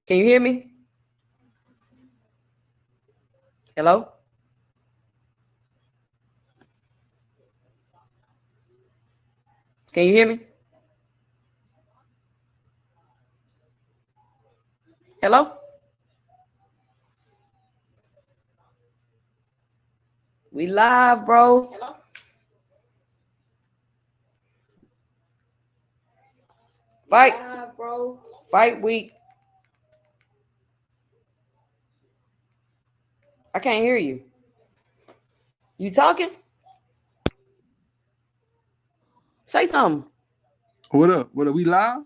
Can you hear me? Hello? Can you hear me? Hello? We live, bro. Fight. Live, bro. Fight week. I can't hear you. You talking? Say something. What up? What up? We live?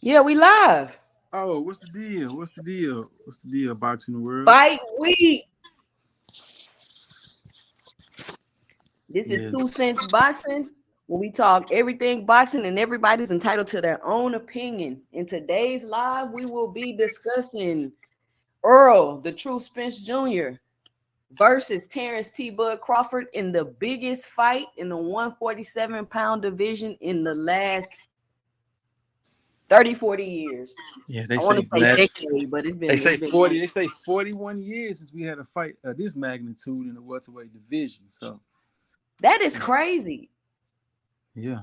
Yeah, we live. Oh, what's the deal? What's the deal? What's the deal? Boxing the world? Fight week. This is Yeah. 2 Cents Boxing, where we talk everything boxing and everybody's entitled to their own opinion. In today's live, we will be discussing Errol, the True Spence Jr., versus Terence T. Bud Crawford in the biggest fight in the 147-pound division in the last 30, 40 years. Yeah, I want to say decade, but it's been 40. They say 41 years since we had a fight of this magnitude in the welterweight division. So that is crazy. yeah.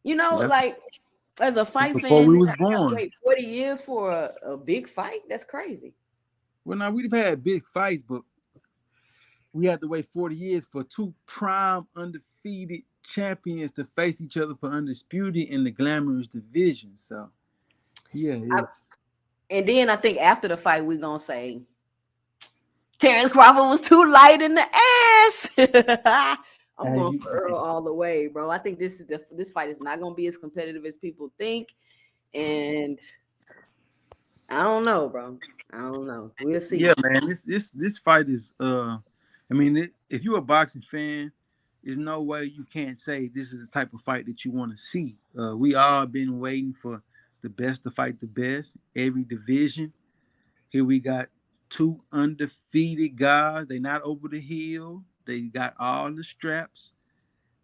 You know, That's like as a fight before fan, we was I gotta born. wait 40 years for a big fight. That's crazy. Well, now we've had big fights, but we had to wait 40 years for two prime undefeated champions to face each other for undisputed in the glamorous division. So yeah, it's And then I think after the fight, we're gonna say Terence Crawford was too light in the ass. I'm going for Earl all the way, bro. I think this fight is not gonna be as competitive as people think, and I don't know, bro. I don't know. We'll see. yeah, man. This fight is I mean, if you're a boxing fan, there's no way you can't say this is the type of fight that you want to see. We all been waiting for the best to fight the best, every division. Here we got two undefeated guys. They not over the hill. They got all the straps.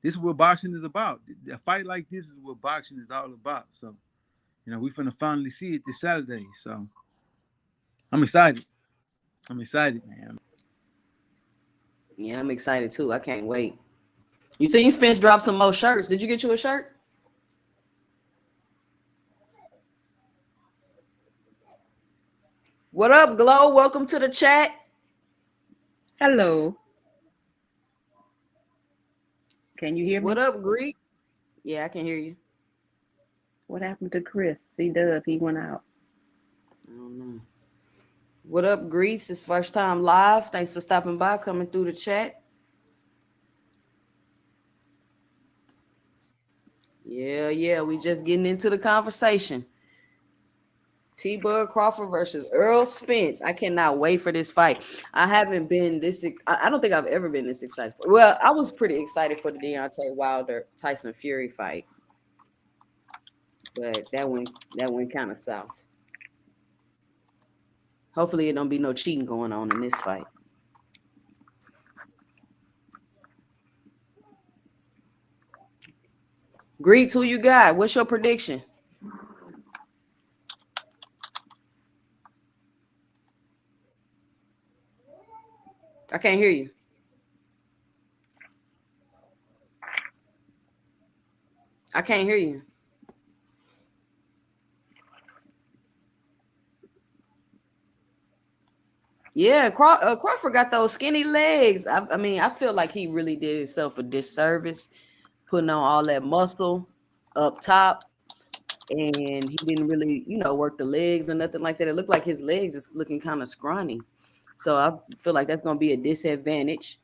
This is what boxing is about. A fight like this is what boxing is all about. So, we finna finally see it this Saturday. So I'm excited. I'm excited, man. Yeah, I'm excited too. I can't wait. You seen Spence drop some more shirts? Did you get you a shirt? What up, Glow? Welcome to the chat. Hello. Can you hear me? What up, Greek? Yeah, I can hear you. What happened to Chris? C-Dub, he went out. I don't know. What up, Greece? It's first time live. Thanks for stopping by, coming through the chat. Yeah, we just getting into the conversation. T. Bud Crawford versus Errol Spence. I cannot wait for this fight. I haven't been this. I don't think I've ever been this excited. Well, I was pretty excited for the Deontay Wilder Tyson Fury fight, but that went kind of south. Hopefully, it don't be no cheating going on in this fight. Greets, who you got? What's your prediction? I can't hear you. I can't hear you. Yeah, Crawford got those skinny legs. I mean, I feel like he really did himself a disservice putting on all that muscle up top, and he didn't really, work the legs or nothing like that. It looked like his legs is looking kind of scrawny. So I feel like that's going to be a disadvantage.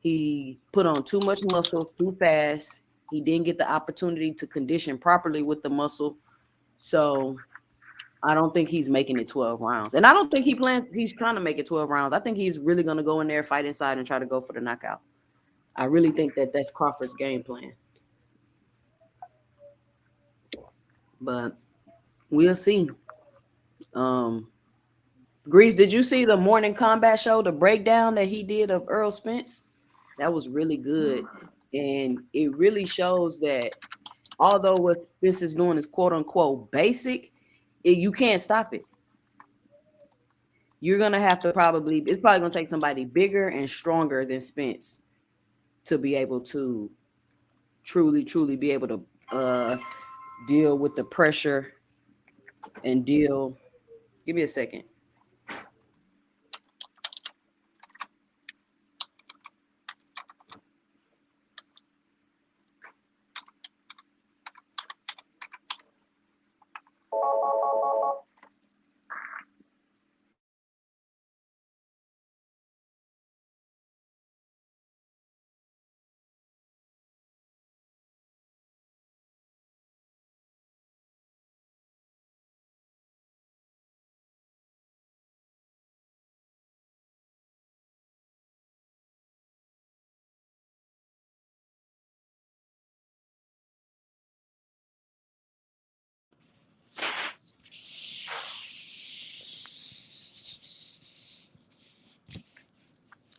He put on too much muscle too fast. He didn't get the opportunity to condition properly with the muscle. So I don't think he's making it 12 rounds. And I don't think he's trying to make it 12 rounds. I think he's really going to go in there, fight inside, and try to go for the knockout. I really think that's Crawford's game plan. But we'll see. Grease, did you see the morning combat show, the breakdown that he did of Errol Spence? That was really good. And it really shows that although what Spence is doing is quote unquote basic, You can't stop it. You're gonna have to probably. It's probably gonna take somebody bigger and stronger than Spence to be able to truly be able to deal with the pressure and deal. Give me a second.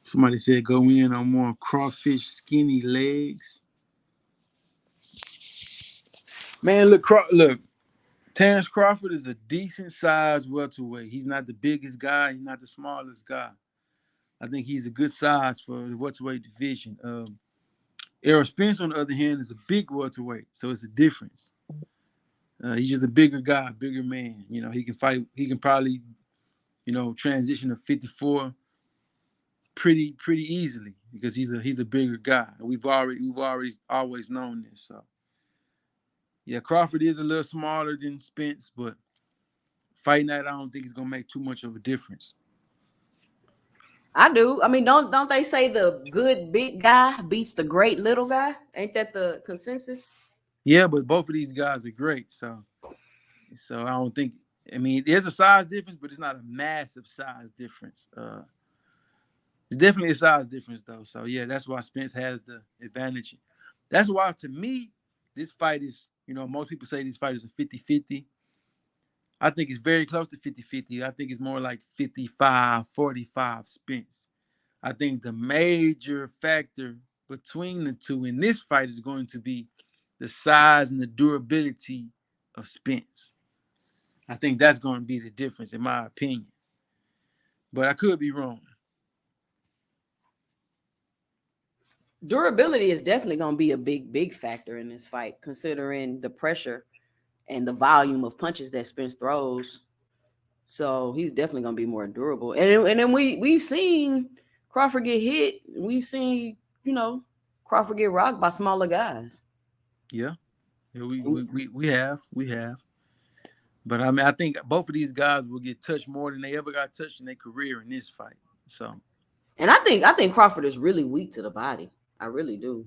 Somebody said go in on more crawfish skinny legs. Man, look. Terence Crawford is a decent sized welterweight. He's not the biggest guy. He's not the smallest guy. I think he's a good size for the welterweight division. Errol Spence, on the other hand, is a big welterweight, so it's a difference. He's just a bigger guy, bigger man. You know, he can fight. He can probably, transition to 54 pretty easily because he's a bigger guy. We've always known this. So yeah, Crawford is a little smaller than Spence, but fighting that, I don't think it's gonna make too much of a difference. I do. I mean, don't they say the good big guy beats the great little guy? Ain't that the consensus? Yeah, but both of these guys are great. So I don't think. I mean, there's a size difference, but it's not a massive size difference. It's definitely a size difference, though. So yeah, that's why Spence has the advantage. That's why, to me, this fight is. Most people say this fight is a 50-50. I think it's very close to 50-50. I think it's more like 55-45 Spence. I think the major factor between the two in this fight is going to be the size and the durability of Spence. I think that's going to be the difference, in my opinion. But I could be wrong. Durability is definitely going to be a big factor in this fight, considering the pressure and the volume of punches that Spence throws. So he's definitely going to be more durable. And then we've seen Crawford get hit. We've seen Crawford get rocked by smaller guys. Yeah, we have. But I mean, I think both of these guys will get touched more than they ever got touched in their career in this fight. So, and I think Crawford is really weak to the body. I really do.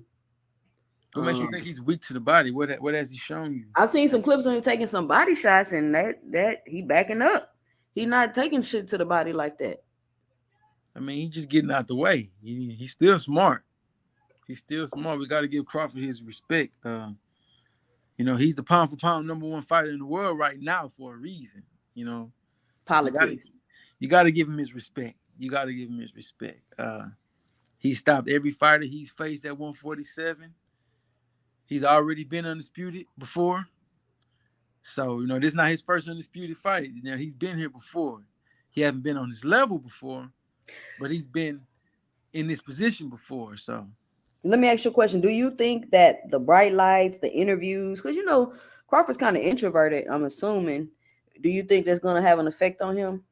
what makes you think he's weak to the body? What has he shown you? I've seen some clips of him taking some body shots, and that he backing up. He not taking shit to the body like that. I mean, he's just getting out the way. He's still smart. He's still smart. We got to give Crawford his respect. He's the pound for pound #1 fighter in the world right now for a reason. Politics. You got to give him his respect. You got to give him his respect. He stopped every fighter he's faced at 147. He's already been undisputed before. So, this is not his first undisputed fight. He's been here before. He hasn't been on this level before, but he's been in this position before. So, let me ask you a question. Do you think that the bright lights, the interviews, because Crawford's kind of introverted, I'm assuming. Do you think that's going to have an effect on him?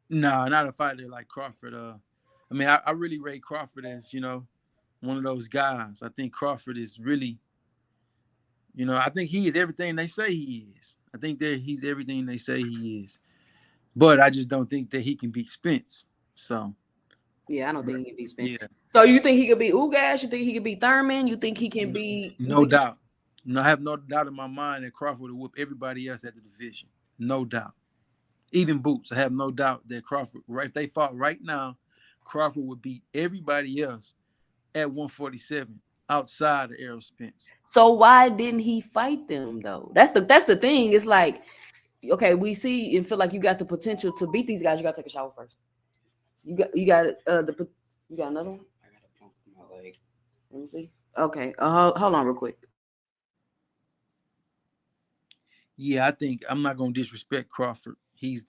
No, not a fighter like Crawford. I mean, I really rate Crawford as, one of those guys. I think Crawford is really, I think he is everything they say he is. I think that he's everything they say he is. But I just don't think that he can beat Spence. So. Yeah, I don't think he can beat Spence. Yeah. So you think he could beat Ugas? You think he could beat Thurman? You think he can beat? No doubt. No, I have no doubt in my mind that Crawford will whoop everybody else at the division. No doubt. Even Boots, I have no doubt that Crawford, if they fought right now, Crawford would beat everybody else at 147 outside of Errol Spence. So why didn't he fight them though? That's the thing. It's like, okay, we see and feel like you got the potential to beat these guys. You got to take a shower first. You got you got another one? I got a pump in my leg. Let me see. Okay. Hold on real quick. Yeah, I think I'm not gonna disrespect Crawford. He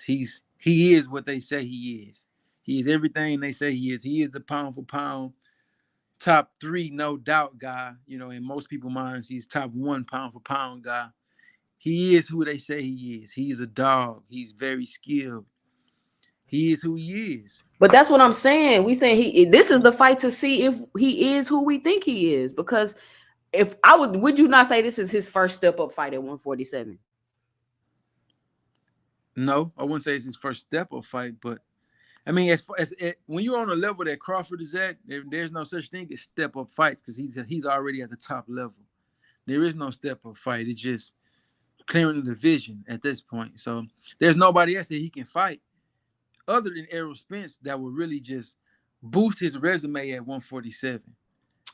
is what they say he is. He is everything they say he is. He is the pound for pound top three, no doubt guy. You know, in most people's minds, he's top one pound for pound guy. He is who they say he is. He's a dog. He's very skilled. He is who he is. But that's what I'm saying. We saying this is the fight to see if he is who we think he is. Because if I would you not say this is his first step up fight at 147? No, I wouldn't say it's his first step up fight, but I mean, when you're on the level that Crawford is at, there's no such thing as step up fights because he's already at the top level. There is no step up fight. It's just clearing the division at this point. So there's nobody else that he can fight other than Errol Spence that will really just boost his resume at 147.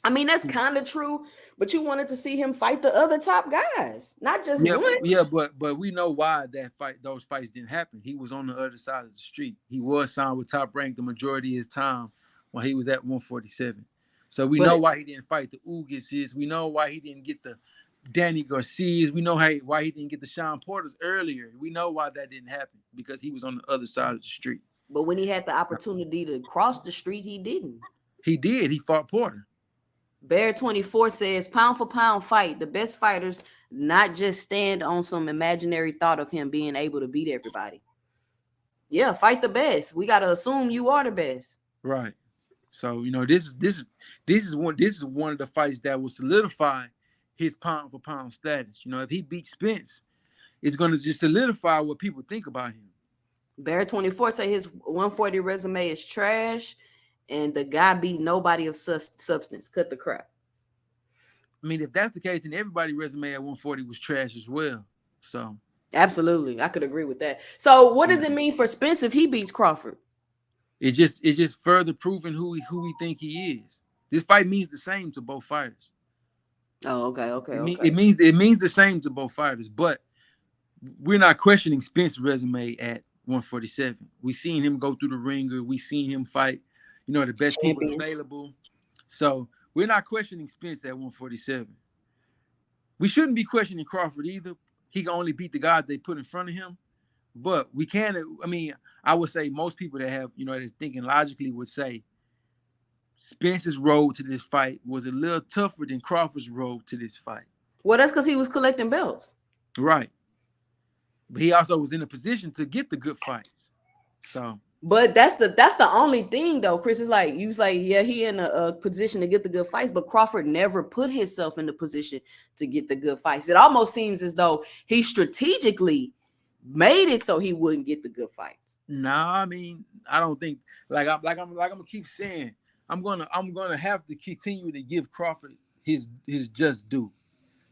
I mean, that's kind of true, but you wanted to see him fight the other top guys, not just Yeah, one. yeah, but we know why those fights didn't happen. He was on the other side of the street. He was signed with Top Rank the majority of his time when he was at 147. So we know why he didn't fight the Ugases. We know why he didn't get the Danny Garcias. We know why he didn't get the Sean Porters earlier. We know why that didn't happen because he was on the other side of the street. But when he had the opportunity to cross the street, he didn't. He did. He fought Porter. Bear 24 says, pound for pound fight, the best fighters not just stand on some imaginary thought of him being able to beat everybody. Yeah, fight the best. We got to assume you are the best. Right. So, you know, this is one of the fights that will solidify his pound for pound status. You know, if he beats Spence, it's going to just solidify what people think about him. Bear 24 say his 140 resume is trash. And the guy beat nobody of substance. Cut the crap. I mean, if that's the case, then everybody's resume at 140 was trash as well. So absolutely, I could agree with that. So what does it mean for Spence if he beats Crawford? It's just further proving who we think he is. This fight means the same to both fighters. Oh, okay. It means the same to both fighters, but we're not questioning Spence's resume at 147. We seen him go through the ringer. We seen him fight. You know, the best people available. So we're not questioning Spence at 147. We shouldn't be questioning Crawford either. He can only beat the guys they put in front of him. But we can, I mean, I would say most people that have, you know, that's thinking logically would say Spence's road to this fight was a little tougher than Crawford's road to this fight. Well, that's because he was collecting belts. Right. But he also was in a position to get the good fights. So. But that's the only thing though, Chris. Is like you was like, yeah, he in a position to get the good fights, but Crawford never put himself in the position to get the good fights. It almost seems as though he strategically made it so he wouldn't get the good fights. Nah, I mean, I don't think I'm gonna keep saying I'm gonna have to continue to give Crawford his just due.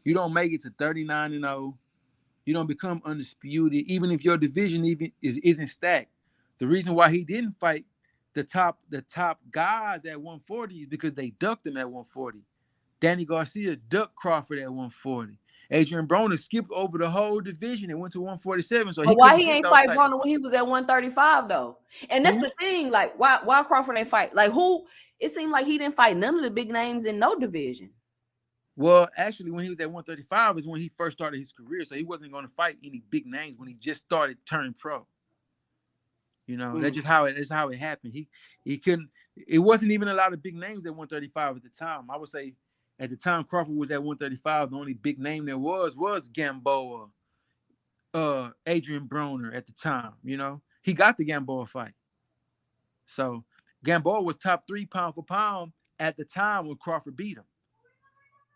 You don't make it to 39-0, you don't become undisputed, even if your division isn't stacked. The reason why he didn't fight the top guys at 140 is because they ducked him at 140. Danny Garcia ducked Crawford at 140. Adrian Broner skipped over the whole division and went to 147. So why he ain't fight Broner when he was at 135 though? And that's the thing. Like why Crawford ain't fight? Like who? It seemed like he didn't fight none of the big names in no division. Well, actually, when he was at 135 is when he first started his career. So he wasn't going to fight any big names when he just started turning pro. You know, that's how it happened. He couldn't. It wasn't even a lot of big names at 135 at the time. I would say at the time Crawford was at 135, the only big name there was Gamboa, Adrian Broner at the time. You know, he got the Gamboa fight. So Gamboa was top 3 pound for pound at the time when Crawford beat him.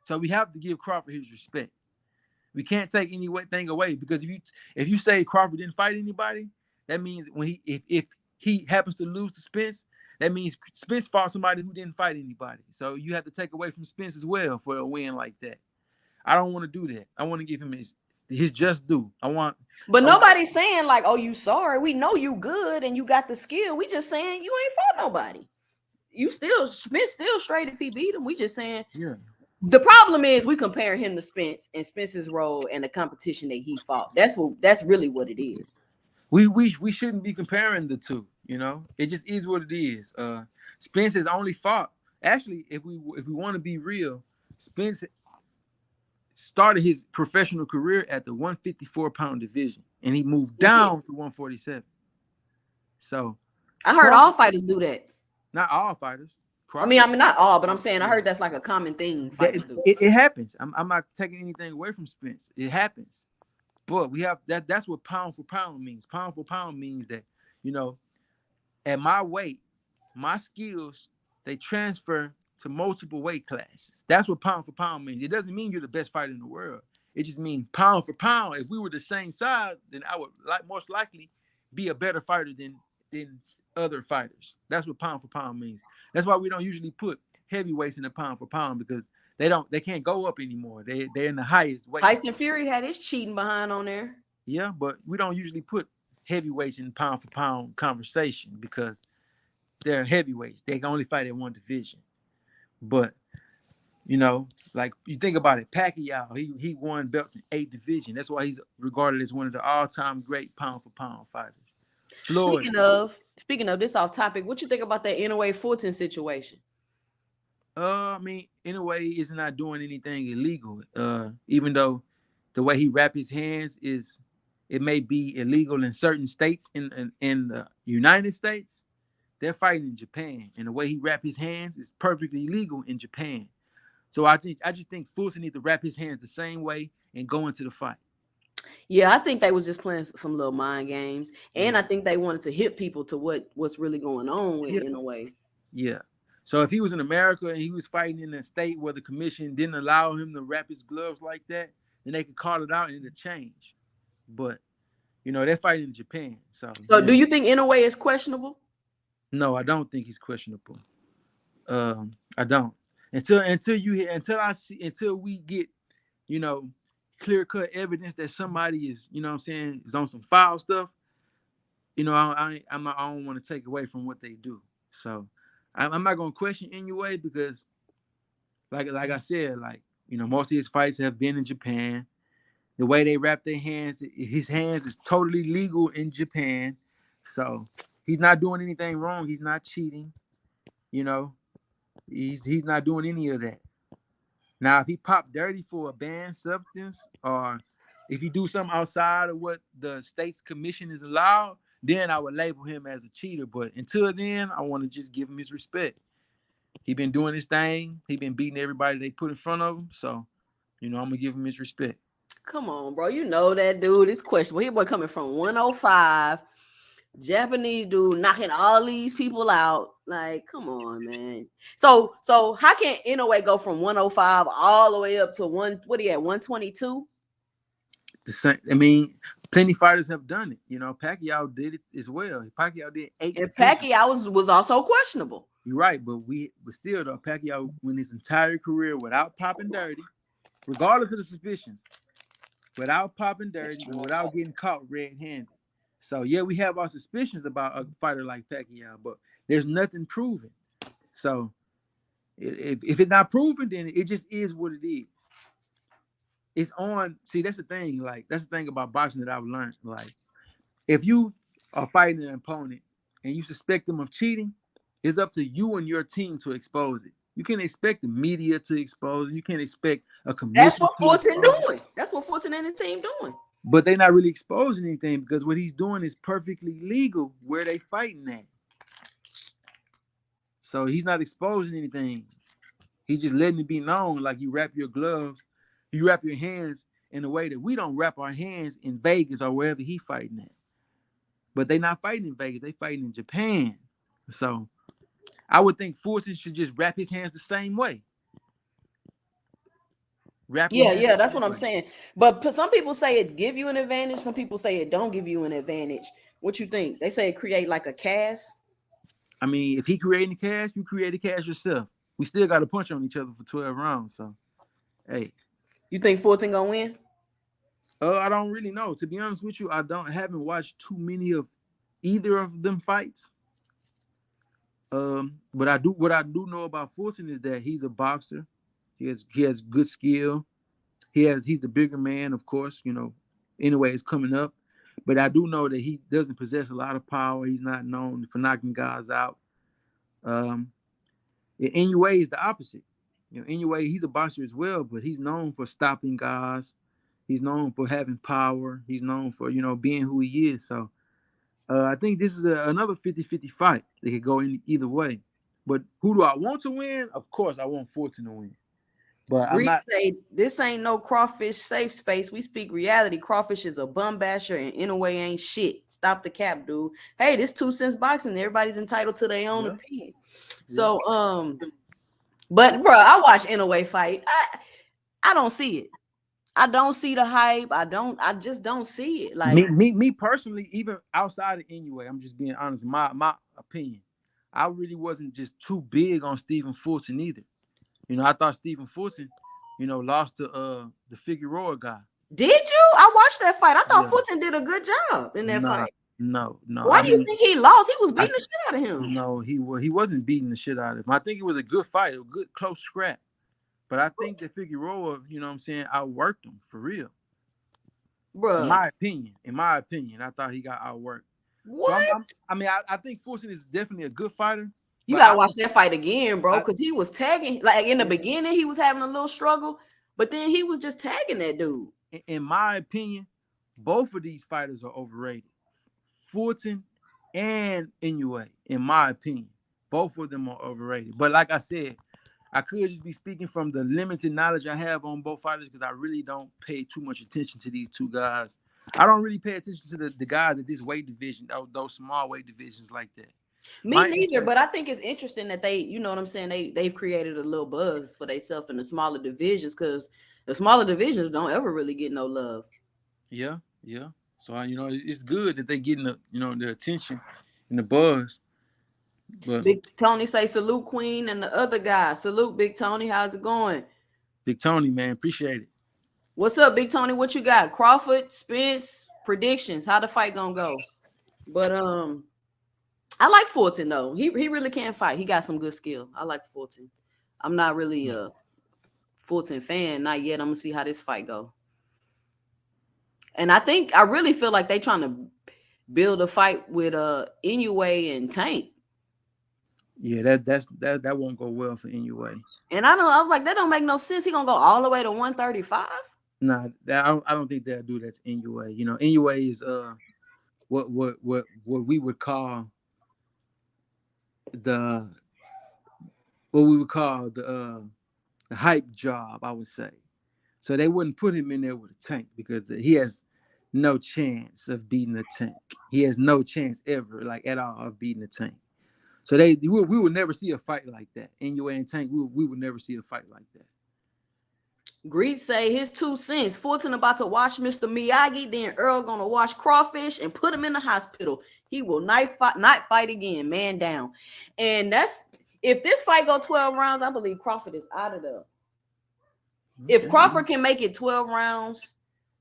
So we have to give Crawford his respect. We can't take anything away because if you say Crawford didn't fight anybody, that means when if he happens to lose to Spence, that means Spence fought somebody who didn't fight anybody. So you have to take away from Spence as well for a win like that. I don't want to do that. I want to give him his just due. But nobody's saying like, oh, you sorry. We know you good and you got the skill. We just saying you ain't fought nobody. Spence still straight if he beat him. We just saying The problem is we compare him to Spence and Spence's role and the competition that he fought. That's really what it is. We shouldn't be comparing the two, you know. It just is what it is. Spence has only fought. Actually, if we want to be real, Spence started his professional career at the 154-pound division, and he moved Mhm. down to 147. So I heard all Crawford, fighters do that. not all fighters. I Crawford, mean, not all, but I'm saying I yeah, heard that's like a common thing that fighters do. it happens. I'm not taking anything away from Spence. It happens, but we have that. That's what pound for pound means. Pound for pound means that, you know, at my weight, my skills, they transfer to multiple weight classes. That's what pound for pound means. It doesn't mean you're the best fighter in the world. It just means pound for pound. If we were the same size, then I would most likely be a better fighter than other fighters. That's what pound for pound means. That's why we don't usually put heavyweights in the pound for pound, because they can't go up anymore. They're in the highest weight. Tyson Fury had his cheating behind on there. Yeah, but we don't usually put heavyweights in pound for pound conversation because they're heavyweights. They can only fight in one division. But, like you think about it, Pacquiao, he won belts in 8 divisions. That's why he's regarded as one of the all-time great pound for pound fighters. Floyd, Speaking of this off topic, what you think about that Inoue Fulton situation? I mean, in a way, is not doing anything illegal. Even though the way he wrapped his hands it may be illegal in certain states in the United States. They're fighting in Japan, and the way he wrapped his hands is perfectly legal in Japan. So I just think Fulton needs to wrap his hands the same way and go into the fight. Yeah, I think they was just playing some little mind games, and Yeah. I think they wanted to hit people to what's really going on with Yeah. Inoue. Yeah. So if he was in America and he was fighting in a state where the commission didn't allow him to wrap his gloves like that, then they could call it out and it'd change. But they're fighting in Japan. So Do you think Inoue is questionable? no, I don't think he's questionable. I don't. Until we get, clear cut evidence that somebody is, is on some foul stuff. I don't want to take away from what they do. So I'm not gonna question Inoue because, like I said, most of his fights have been in Japan. The way they wrap their hands, his hands is totally legal in Japan. So he's not doing anything wrong. He's not cheating. He's not doing any of that. Now, if he popped dirty for a banned substance, or if he do something outside of what the state's commission is allowed, then I would label him as a cheater. But until then, I want to just give him his respect. He been doing his thing. He been beating everybody they put in front of him. So, I'm gonna give him his respect. Come on, bro. You know that dude is questionable. He boy coming from 105, Japanese dude knocking all these people out. Like, come on, man. So how can Inoue go from 105 all the way up to 122? The same. I mean, plenty fighters have done it. Pacquiao did it as well. Pacquiao did 8. And Pacquiao was also questionable. You're right, but still though, Pacquiao went his entire career without popping dirty, regardless of the suspicions, without popping dirty and without getting caught red-handed. So yeah, we have our suspicions about a fighter like Pacquiao, but there's nothing proven. So if it's not proven, then it just is what it is. It's on. See, that's the thing. Like, that's the thing about boxing that I've learned. Like, if you are fighting an opponent and you suspect them of cheating, it's up to you and your team to expose it. You can't expect the media to expose it. You can't expect a commission. That's what Fulton doing. That's what Fulton and the team doing. But they're not really exposing anything because what he's doing is perfectly legal where they fighting at. So he's not exposing anything. He's just letting it be known, like you wrap your gloves, you wrap your hands in a way that we don't wrap our hands in Vegas or wherever he's fighting at. But they're not fighting in Vegas. They fighting in Japan. So I would think Fulton should just wrap his hands the same way. Yeah, that's what I'm saying. But some people say it give you an advantage. Some people say it don't give you an advantage. What you think? They say it create like a cast. I mean, if he creating the cash, you create the cash yourself. We still got to punch on each other for 12 rounds. So, hey. You think Fulton gonna win? I don't really know. To be honest with you, haven't watched too many of either of them fights. But what I do know about Fulton is that he's a boxer. He has good skill. He's the bigger man, of course, Anyway, it's coming up. But I do know that he doesn't possess a lot of power. He's not known for knocking guys out. Inoue is the opposite. You know, anyway, he's a boxer as well, but he's known for stopping guys. He's known for having power. He's known for, being who he is. So I think this is another 50-50 fight. They could go in either way. But who do I want to win? Of course, I want Fulton to win. But I'm Greeks not. say this ain't no crawfish safe space. We speak reality. Crawfish is a bum basher and in a way ain't shit. Stop the cap, dude. Hey, this 2 cents boxing. Everybody's entitled to their own Yeah, opinion. yeah. So but bro, I watch Inouye fight. I don't see it. I don't see the hype. I just don't see it. Like Me personally, even outside of Inoue, I'm just being honest. My opinion, I really wasn't just too big on Stephen Fulton either. I thought Stephen Fulton, lost to the Figueroa guy. did you? I watched that fight. I thought Yeah. Fulton did a good job in that No, fight. no. Why I do you mean, think he lost? He was I beating the shit out of him. no, he wasn't beating the shit out of him. I think it was a good fight, a good close scrap. But I think that Figueroa, what I'm saying, outworked him for real. In Bro, my opinion, I thought he got outworked. So what? I think Fulton is definitely a good fighter. You But gotta watch that fight again, bro, I because he was tagging. Like in the yeah, beginning, he was having a little struggle, but then he was just tagging that dude. in my opinion, both of these fighters are overrated. Fulton and Inoue, in my opinion, both of them are overrated. But like I said, I could just be speaking from the limited knowledge I have on both fighters because I really don't pay too much attention to these two guys. I don't really pay attention to the guys at this weight division, those small weight divisions like that. Me My neither, interest, but I think it's interesting that they, you know what I'm saying, they've created a little buzz for themselves in the smaller divisions because the smaller divisions don't ever really get no love. yeah, yeah. So it's good that they getting the attention and the buzz. But Big Tony say salute Queen and the other guy. Salute Big Tony. How's it going? Big Tony, man, appreciate it. What's up, Big Tony? What you got? Crawford, Spence, predictions. How the fight gonna go? But I like Fulton though. He really can fight. He got some good skill. I like Fulton. I'm not really a Fulton fan, not yet. I'm gonna see how this fight go. And I really feel like they trying to build a fight with Inoue and Tank. Yeah, that won't go well for Inoue. And I was like, that don't make no sense. He gonna go all the way to 135. Nah, I don't think they'll do that to Inoue. Inoue is what we would call the the hype job, I would say. So they wouldn't put him in there with a Tank because he has no chance of beating a Tank. He has no chance ever, like at all, of beating a Tank. So we would never see a fight like that. Inoue and Tank, we would never see a fight like that. Greed say his 2 cents. Fulton about to watch Mr. Miyagi, then Earl gonna watch Crawfish and put him in the hospital. He will not fight again, man down. And that's if this fight go 12 rounds, I believe Crawford is out of there. If Crawford can make it 12 rounds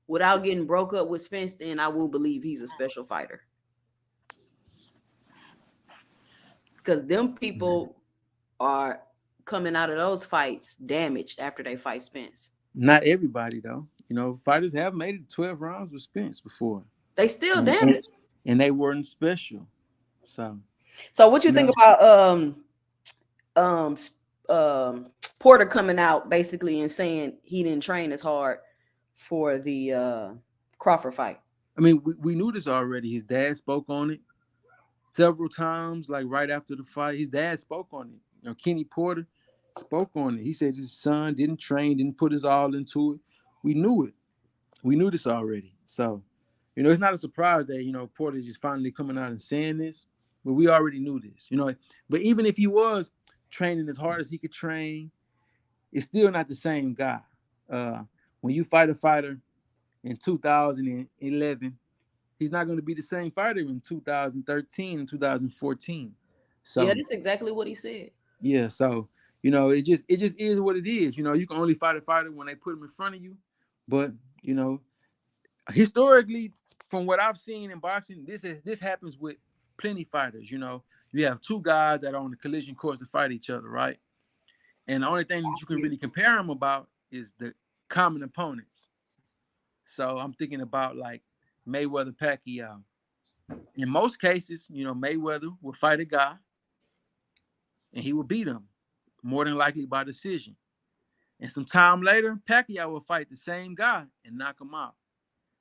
without getting broke up with Spence, then I will believe he's a special fighter. Because them people are coming out of those fights damaged after they fight Spence. Not everybody though. Fighters have made it 12 rounds with Spence before. They still damaged. And they weren't special. So what you think about Porter coming out basically and saying he didn't train as hard for the Crawford fight? I mean, we knew this already. His dad spoke on it several times, like right after the fight. His dad spoke on it. Kenny Porter spoke on it. He said his son didn't train, didn't put his all into it. We knew it. We knew this already. So, it's not a surprise that, Porter just finally coming out and saying this, but we already knew this, But even if he was training as hard as he could train, it's still not the same guy. When you fight a fighter in 2011, he's not going to be the same fighter in 2013 and 2014. So yeah, that's exactly what he said. Yeah, so it just is what it is. You can only fight a fighter when they put him in front of you. But historically, from what I've seen in boxing, this happens with plenty fighters. You have two guys that are on the collision course to fight each other, right? And the only thing that you can really compare them about is the common opponents. So I'm thinking about like Mayweather, Pacquiao. In most cases, Mayweather will fight a guy and he will beat him more than likely by decision. And some time later, Pacquiao will fight the same guy and knock him out.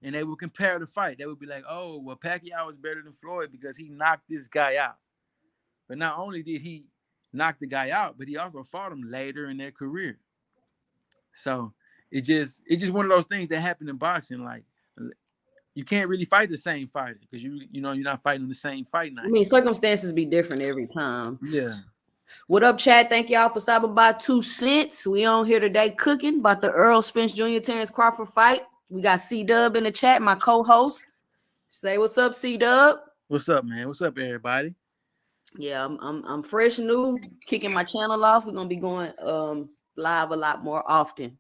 And they will compare the fight. They would be like, oh, well, Pacquiao is better than Floyd because he knocked this guy out. But not only did he knock the guy out, but he also fought him later in their career. So it's just one of those things that happen in boxing. Like you can't really fight the same fighter because you're not fighting the same fight I night. mean, circumstances be different every time. Yeah. What up, Chad? Thank y'all for stopping by. 2 cents. We on here today cooking about the Errol Spence Jr. Terence Crawford fight. We got C-Dub in the chat, my co-host. Say what's up, C-Dub. What's up, man? What's up, everybody? Yeah, I'm fresh new, kicking my channel off. We're gonna be going live a lot more often.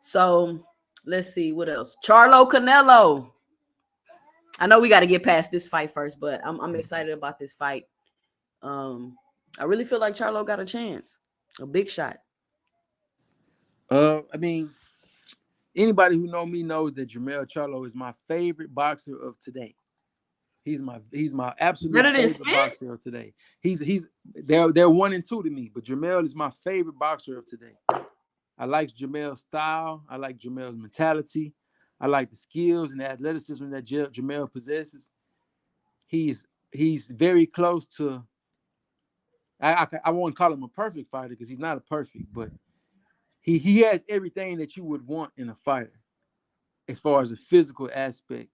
So let's see what else. Charlo Canelo. I know we got to get past this fight first, but I'm excited about this fight. I really feel like Charlo got a chance, a big shot. I mean, anybody who know me knows that Jermell Charlo is my favorite boxer of today. He's my absolute Better than favorite Spence? boxer of today. They're 1 and 2 to me, but Jermell is my favorite boxer of today. I like Jermell's style. I like Jermell's mentality. I like the skills and the athleticism that Jermell possesses. He's very close to. I won't call him a perfect fighter because he's not a perfect, but he has everything that you would want in a fighter, as far as the physical aspect.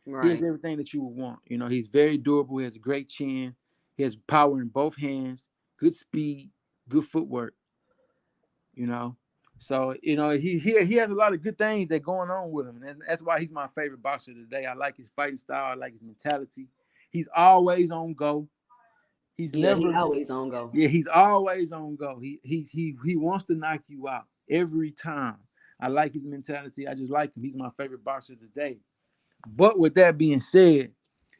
Right. He has everything that you would want. He's very durable. He has a great chin. He has power in both hands, good speed, good footwork. So he has a lot of good things that going on with him, and that's why he's my favorite boxer today. I like his fighting style. I like his mentality. He's always on go. He's always on go. Yeah, he's always on go. He wants to knock you out every time. I like his mentality. I just like him. He's my favorite boxer today. But with that being said,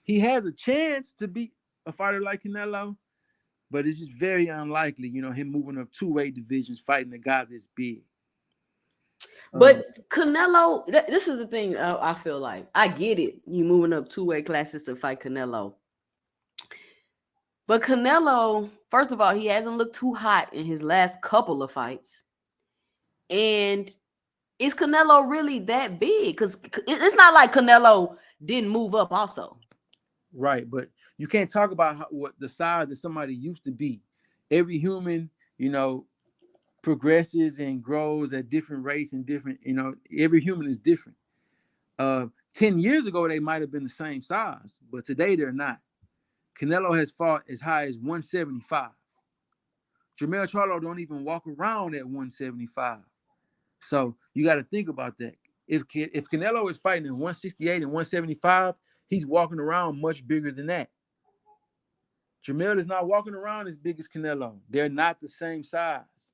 he has a chance to beat a fighter like Canelo, but it's just very unlikely, him moving up 2 weight divisions, fighting a guy this big. But Canelo, this is the thing I feel like. I get it. You moving up 2 weight classes to fight Canelo. But Canelo, first of all, he hasn't looked too hot in his last couple of fights. And is Canelo really that big? Because it's not like Canelo didn't move up also. Right, but you can't talk about what the size that somebody used to be. Every human, progresses and grows at different rates and different, every human is different. 10 years ago, they might have been the same size, but today they're not. Canelo has fought as high as 175. Jermell Charlo don't even walk around at 175. So you got to think about that. If Canelo is fighting at 168 and 175, he's walking around much bigger than that. Jermell is not walking around as big as Canelo. They're not the same size.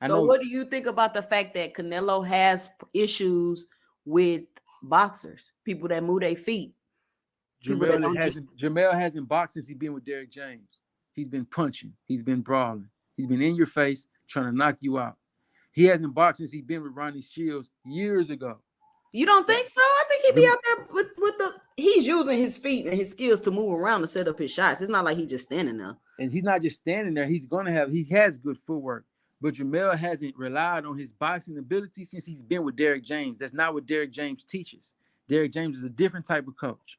So what do you think about the fact that Canelo has issues with boxers, people that move their feet? Jermell hasn't boxed since he's been with Derrick James. He's been punching. He's been brawling. He's been in your face trying to knock you out. He hasn't boxed since he's been with Ronnie Shields years ago. You don't think so? I think he'd be out there with he's using his feet and his skills to move around to set up his shots. It's not like he's just standing there. And he's not just standing there. He has good footwork. But Jermell hasn't relied on his boxing ability since he's been with Derrick James. That's not what Derrick James teaches. Derrick James is a different type of coach.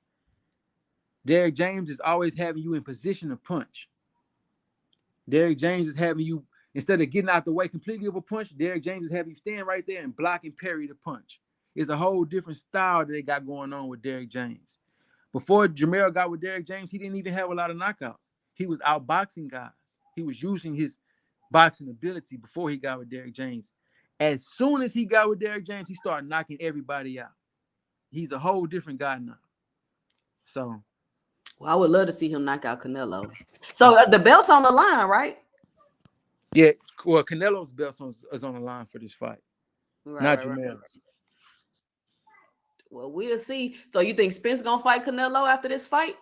Derrick James is always having you in position to punch. Derrick James is having you, instead of getting out the way completely of a punch, Derrick James is having you stand right there and block and parry the punch. It's a whole different style that they got going on with Derrick James. Before Jermell got with Derrick James, he didn't even have a lot of knockouts. He was outboxing guys. He was using his boxing ability before he got with Derrick James. As soon as he got with Derrick James, he started knocking everybody out. He's a whole different guy now. So, well, I would love to see him knock out Canelo. So the belt's on the line, right? Yeah. Well, Canelo's belt is on the line for this fight, not Jermell's. Right. Well, we'll see. So you think Spence gonna fight Canelo after this fight?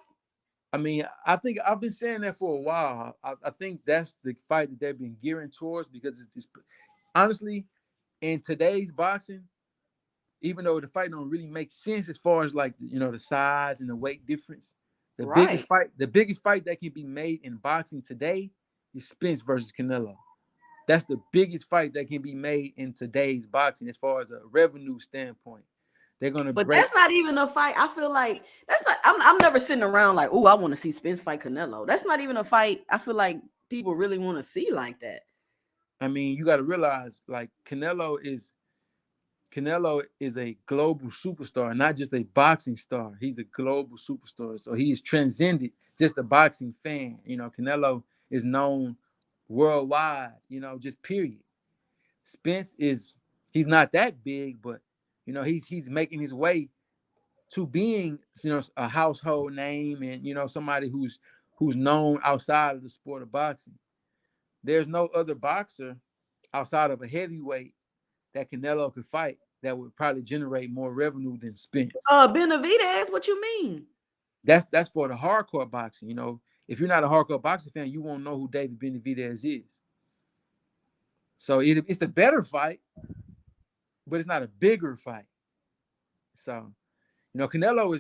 I mean, I think I've been saying that for a while. I think that's the fight that they've been gearing towards because it's this. Honestly, in today's boxing, even though the fight don't really make sense as far as like the size and the weight difference, the biggest fight that can be made in boxing today is Spence versus Canelo. That's the biggest fight that can be made in today's boxing as far as a revenue standpoint. They're gonna But break. that's not even a fight. I feel like that's not. I'm never sitting around like, oh, I want to see Spence fight Canelo. That's not even a fight. I feel like people really want to see like that. I mean, you got to realize like Canelo is a global superstar, not just a boxing star. He's a global superstar. So he's transcended just a boxing fan. You know, Canelo is known worldwide, you know, just period. Spence he's not that big, but you know, he's making his way to being, you know, a household name and you know, somebody who's known outside of the sport of boxing. There's no other boxer outside of a heavyweight that Canelo could fight that would probably generate more revenue than Spence. Benavidez, what you mean? That's for the hardcore boxing. You know, if you're not a hardcore boxing fan, you won't know who David Benavidez is. So it's a better fight, but it's not a bigger fight. So, you know, Canelo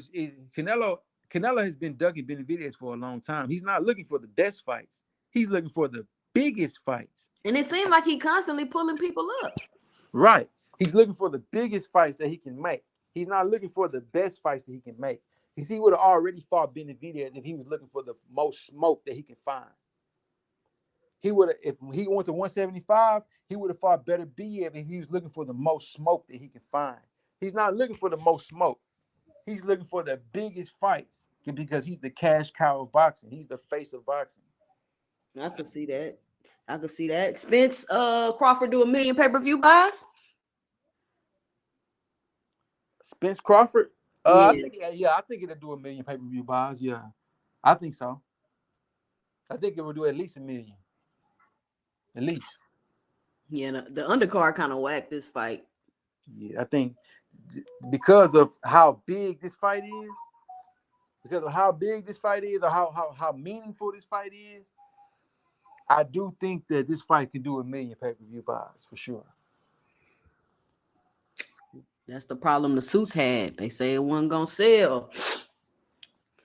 has been ducking Benavidez for a long time. He's not looking for the best fights. He's looking for the biggest fights. And it seems like he constantly pulling people up. Right. He's looking for the biggest fights that he can make. He's not looking for the best fights that he can make. Because he would have already fought Benavidez if he was looking for the most smoke that he can find. He would have, if he went to 175, he would have fought Better Biev if he was looking for the most smoke that he can find. He's not looking for the most smoke. He's looking for the biggest fights because he's the cash cow of boxing. He's the face of boxing. I could see that. I could see that. Spence Crawford do 1 million pay-per-view buys. Spence Crawford? Yeah. I think it'll do 1 million pay-per-view buys. Yeah. I think so. I think it will do at least 1 million. At least. Yeah, the undercard kind of whacked this fight. Yeah, I think because of how big this fight is, or how meaningful this fight is, I do think that this fight could do 1 million pay-per-view buys for sure. That's the problem the suits had. They say it wasn't gonna sell.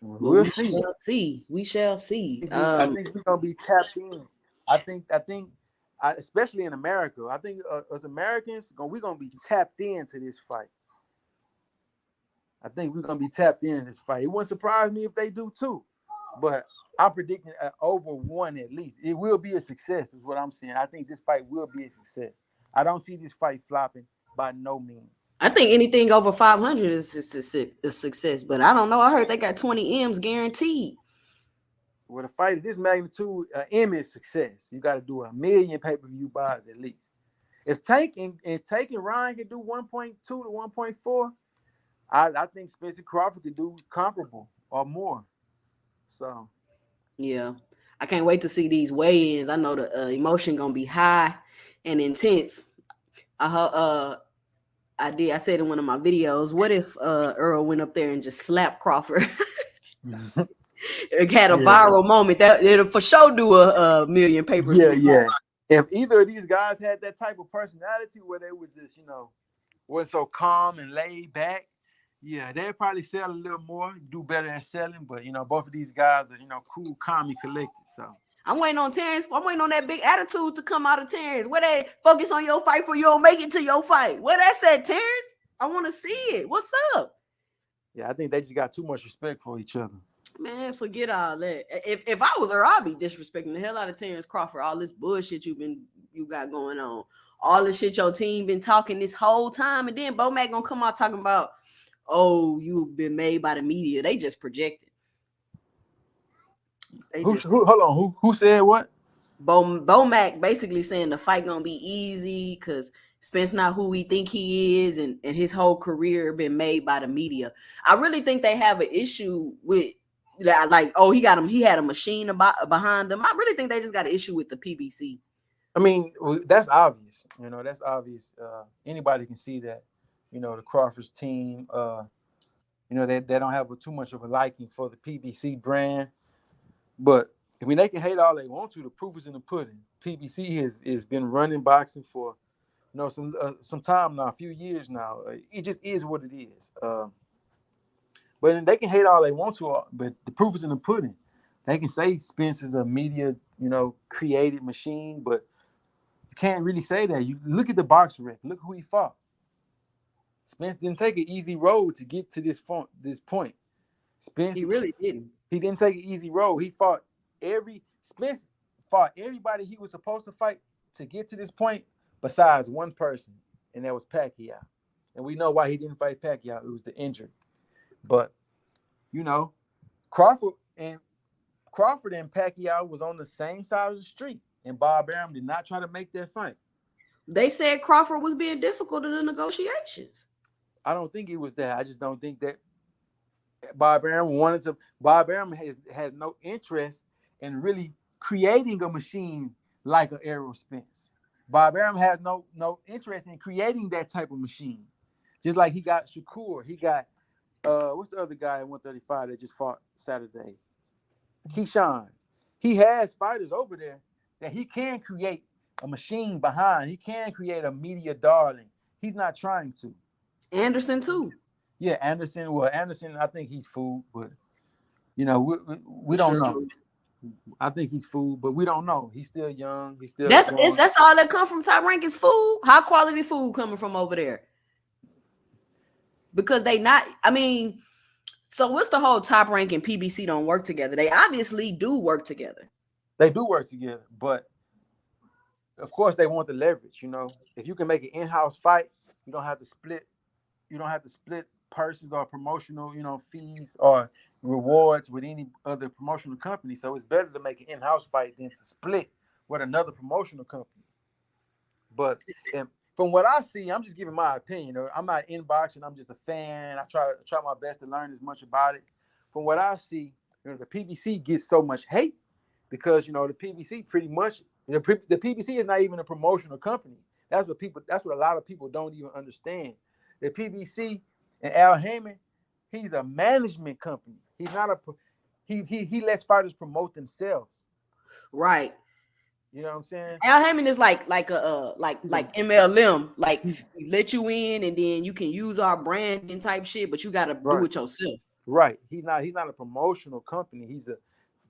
We'll see. Shall see. We shall see. I think we're gonna be tapped in. I think, especially in America, I think as Americans, we're gonna be tapped into this fight. I think we're gonna be tapped into this fight. It wouldn't surprise me if they do too, but I'm predicting over 1 at least. It will be a success, is what I'm saying. I think this fight will be a success. I don't see this fight flopping by no means. I think anything over 500 is a success, but I don't know. I heard they got 20 M's guaranteed. With a fight of this magnitude, M is success. You got to do 1 million pay-per-view buys at least. If Tank and Ryan can do 1.2 to 1.4, I think Spencer Crawford can do comparable or more. So, yeah, I can't wait to see these weigh-ins. I know the emotion gonna be high and intense. I said in one of my videos, what if Errol went up there and just slapped Crawford? It had a viral moment that it'll for sure do a million papers. Yeah. If either of these guys had that type of personality where they were just, weren't so calm and laid back, yeah, they'd probably sell a little more, do better at selling. But both of these guys are, cool, calm, and collected. So I'm waiting on Terence. I'm waiting on that big attitude to come out of Terence. Where they focus on your fight for you don't make it to your fight. Where that said, Terence? I want to see it. What's up? Yeah, I think they just got too much respect for each other. Man, forget all that. If I was her, I'd be disrespecting the hell out of Terence Crawford. All this bullshit you got going on. All the shit your team been talking this whole time. And then Bo Mac gonna come out talking about, oh, you've been made by the media. They just projected. Hold on. Who said what? Bo Mac basically saying the fight gonna be easy because Spence not who we think he is, and his whole career been made by the media. I really think they have an issue with that. Like, oh, he had a machine behind him. I really think they just got an issue with the PBC. I mean, that's obvious. That's obvious. Anybody can see that. The Crawford's team. They don't have too much of a liking for the PBC brand. But they can hate all they want to. The proof is in the pudding. PBC has been running boxing for some time now, a few years now. It just is what it is. But they can hate all they want to, but the proof is in the pudding. They can say Spence is a media, created machine, but can't really say that. You look at the box rec. Look who he fought. Spence didn't take an easy road to get to this point. Spence, He really didn't. he didn't take an easy road. Spence fought everybody he was supposed to fight to get to this point, besides one person, and that was Pacquiao. And we know why he didn't fight Pacquiao. It was the injury. But you know, Crawford and Pacquiao was on the same side of the street, and Bob Arum did not try to make that fight. They said Crawford was being difficult in the negotiations. I don't think it was that. I just don't think that Bob Arum wanted to. Bob Arum has no interest in really creating a machine like a Errol Spence. Bob Arum has no interest in creating that type of machine. Just like he got Shakur, he got what's the other guy at 135 that just fought Saturday? Keyshawn. He has fighters over there that he can create a machine behind. He can create a media darling. He's not trying to. Anderson too. Yeah, Anderson. Well, Anderson, I think he's fooled, but you know, we don't know. I think he's fooled, but we don't know. He's still young. That's all that come from Top Rank is food. High quality food coming from over there. Because they not, I mean, so what's the whole Top Rank and PBC don't work together? They obviously do work together. They do work together, but of course they want the leverage. You know, if you can make an in-house fight, you don't have to split. You don't have to split purses or promotional, fees or rewards with any other promotional company. So it's better to make an in-house fight than to split with another promotional company. But from what I see, I'm just giving my opinion. I'm not in boxing. I'm just a fan. I try my best to learn as much about it. From what I see, the PBC gets so much hate because the PBC pretty much the PBC is not even a promotional company. That's what a lot of people don't even understand. The PBC and Al Heyman, he's a management company. He's not he lets fighters promote themselves. Right. You know what I'm saying? Al Heyman is like MLM, like let you in and then you can use our branding type shit, but you got to do it yourself. Right. He's not a promotional company.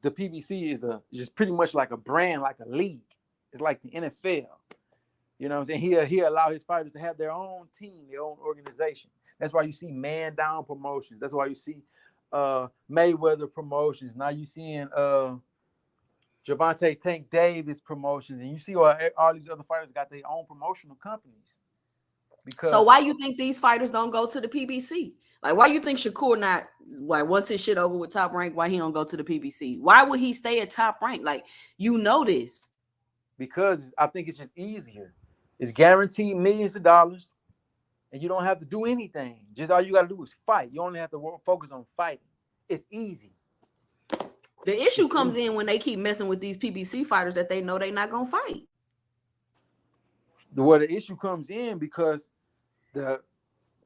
The PBC is just pretty much like a brand, like a league. It's like the NFL. You know what I'm saying? He allow his fighters to have their own team, their own organization. That's why you see Man Down Promotions. That's why you see Mayweather Promotions. Now you seeing Gervonta Tank Davis Promotions, and you see all these other fighters got their own promotional companies. So why you think these fighters don't go to the PBC? Like, why you think Shakur not, like, once his shit over with Top Rank, why he don't go to the PBC? Why would he stay at Top Rank? Like, this. Because I think it's just easier. It's guaranteed millions of dollars, and you don't have to do anything. Just all you got to do is fight. You only have to focus on fighting. It's easy. The issue comes in when they keep messing with these PBC fighters that they know they're not going to fight. The issue comes in because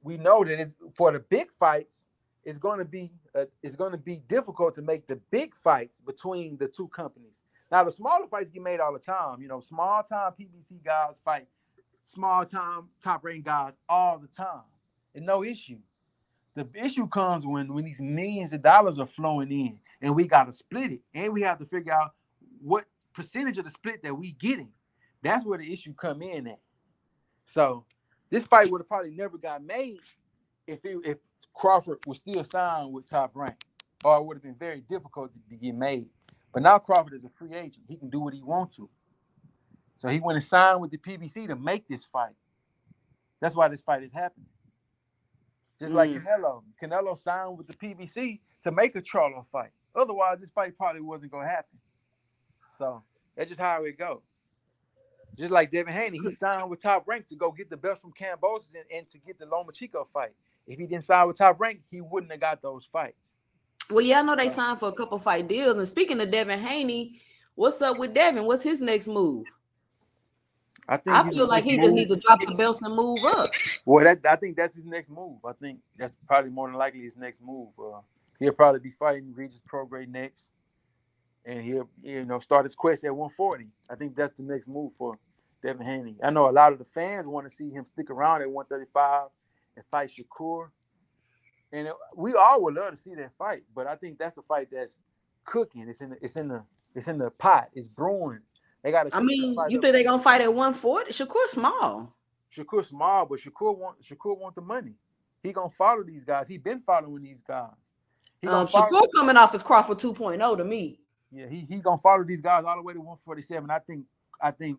we know that for the big fights, it's going to be difficult to make the big fights between the two companies. Now, the smaller fights get made all the time. Small time PBC guys fight small time Top Rank guys all the time, and no issue. The issue comes when these millions of dollars are flowing in, and we got to split it, and we have to figure out what percentage of the split that we getting. That's where the issue come in at. So this fight would have probably never got made if Crawford was still signed with Top Rank, or it would have been very difficult to get made. But now Crawford is a free agent. He can do what he wants to. So he went and signed with the PBC to make this fight. That's why this fight is happening. Just like Canelo. Canelo signed with the PBC to make a Charlo fight. Otherwise, this fight probably wasn't going to happen. So that's just how it goes. Just like Devin Haney, he signed with Top Rank to go get the best from Kambosos and to get the Lomachenko fight. If he didn't sign with Top Rank, he wouldn't have got those fights. Well, yeah, I know they signed for a couple fight deals. And speaking of Devin Haney, what's up with Devin? What's his next move? I feel like he just needs to drop the belts and move up. Well, I think that's his next move. I think that's probably more than likely his next move. He'll probably be fighting Regis Prograis next, and he'll start his quest at 140. I think that's the next move for Devin Haney. I know a lot of the fans want to see him stick around at 135 and fight Shakur, and we all would love to see that fight. But I think that's a fight that's cooking. It's in the pot. It's brewing They got to I cook the mean, fight you up. think they're gonna fight at 140? Shakur small. Shakur small, but Shakur want the money. He gonna follow these guys. He been following these guys. He gonna follow. Shakur coming off as Crawford 2.0 to me. Yeah, he gonna follow these guys all the way to 147. I think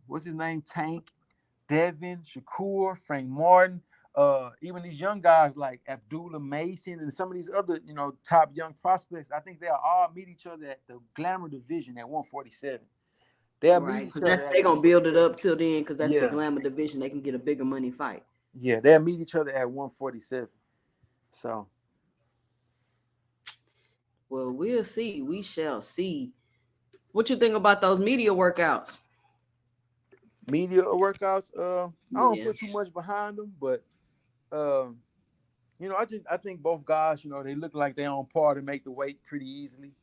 what's his name? Tank, Devin, Shakur, Frank Martin, even these young guys like Abdullah Mason and some of these other, top young prospects. I think they'll all meet each other at the Glamour division at 147. They'll meet Right, each because other at they're gonna build it 147. up till then, because that's the Yeah, Glamour division. They can get a bigger money fight. yeah, they'll meet each other at 147. So Well, we'll see. We shall see. What you think about those media workouts? media workouts, I don't Yeah. put too much behind them, but I think both guys, they look like they're on par to make the weight pretty easily.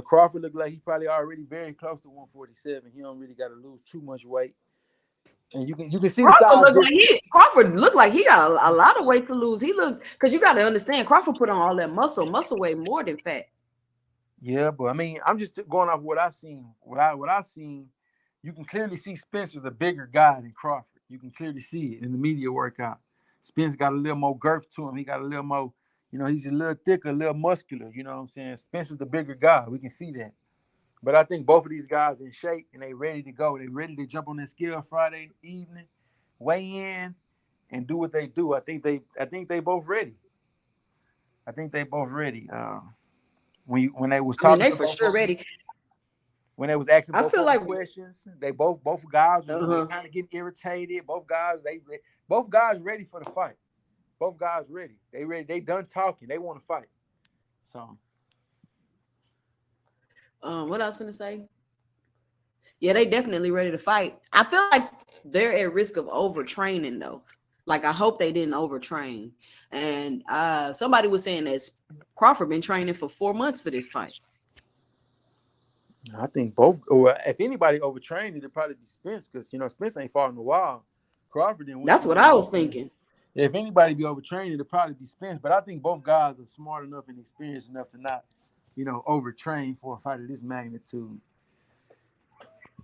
Crawford looked like he probably already very close to 147. He don't really got to lose too much weight, and you can see the size difference. Crawford looked like he got a lot of weight to lose. He looks, because you got to understand, Crawford put on all that muscle. Muscle weigh more than fat. Yeah, but I mean, I'm just going off what I've seen. What I've seen, you can clearly see Spencer's a bigger guy than Crawford. You can clearly see it in the media workout. Spence got a little more girth to him. He got a little more, he's a little thicker, a little muscular. You know what I'm saying? Spencer's the bigger guy. We can see that. But I think both of these guys in shape and they ready to go. They ready to jump on that scale Friday evening, weigh in, and do what they do. I think they both ready. I think they both ready. When they was I mean, talking they to for both sure of them, ready. when they was asking I both feel of them like, questions, both guys was uh-huh. kind of getting irritated. Both guys ready for the fight. Both guys ready. They ready. They done talking. They want to fight. So What I was gonna say? Yeah, they definitely ready to fight. I feel like they're at risk of overtraining though. Like I hope they didn't overtrain. And somebody was saying that Crawford been training for 4 months for this fight. I think both. Or if anybody overtrained, it'd probably be Spence because Spence ain't fought in a while. Crawford didn't went That's through what all I this was thing. thinking. If anybody be overtrained, it'd probably be Spence. But I think both guys are smart enough and experienced enough to not, overtrain for a fight of this magnitude.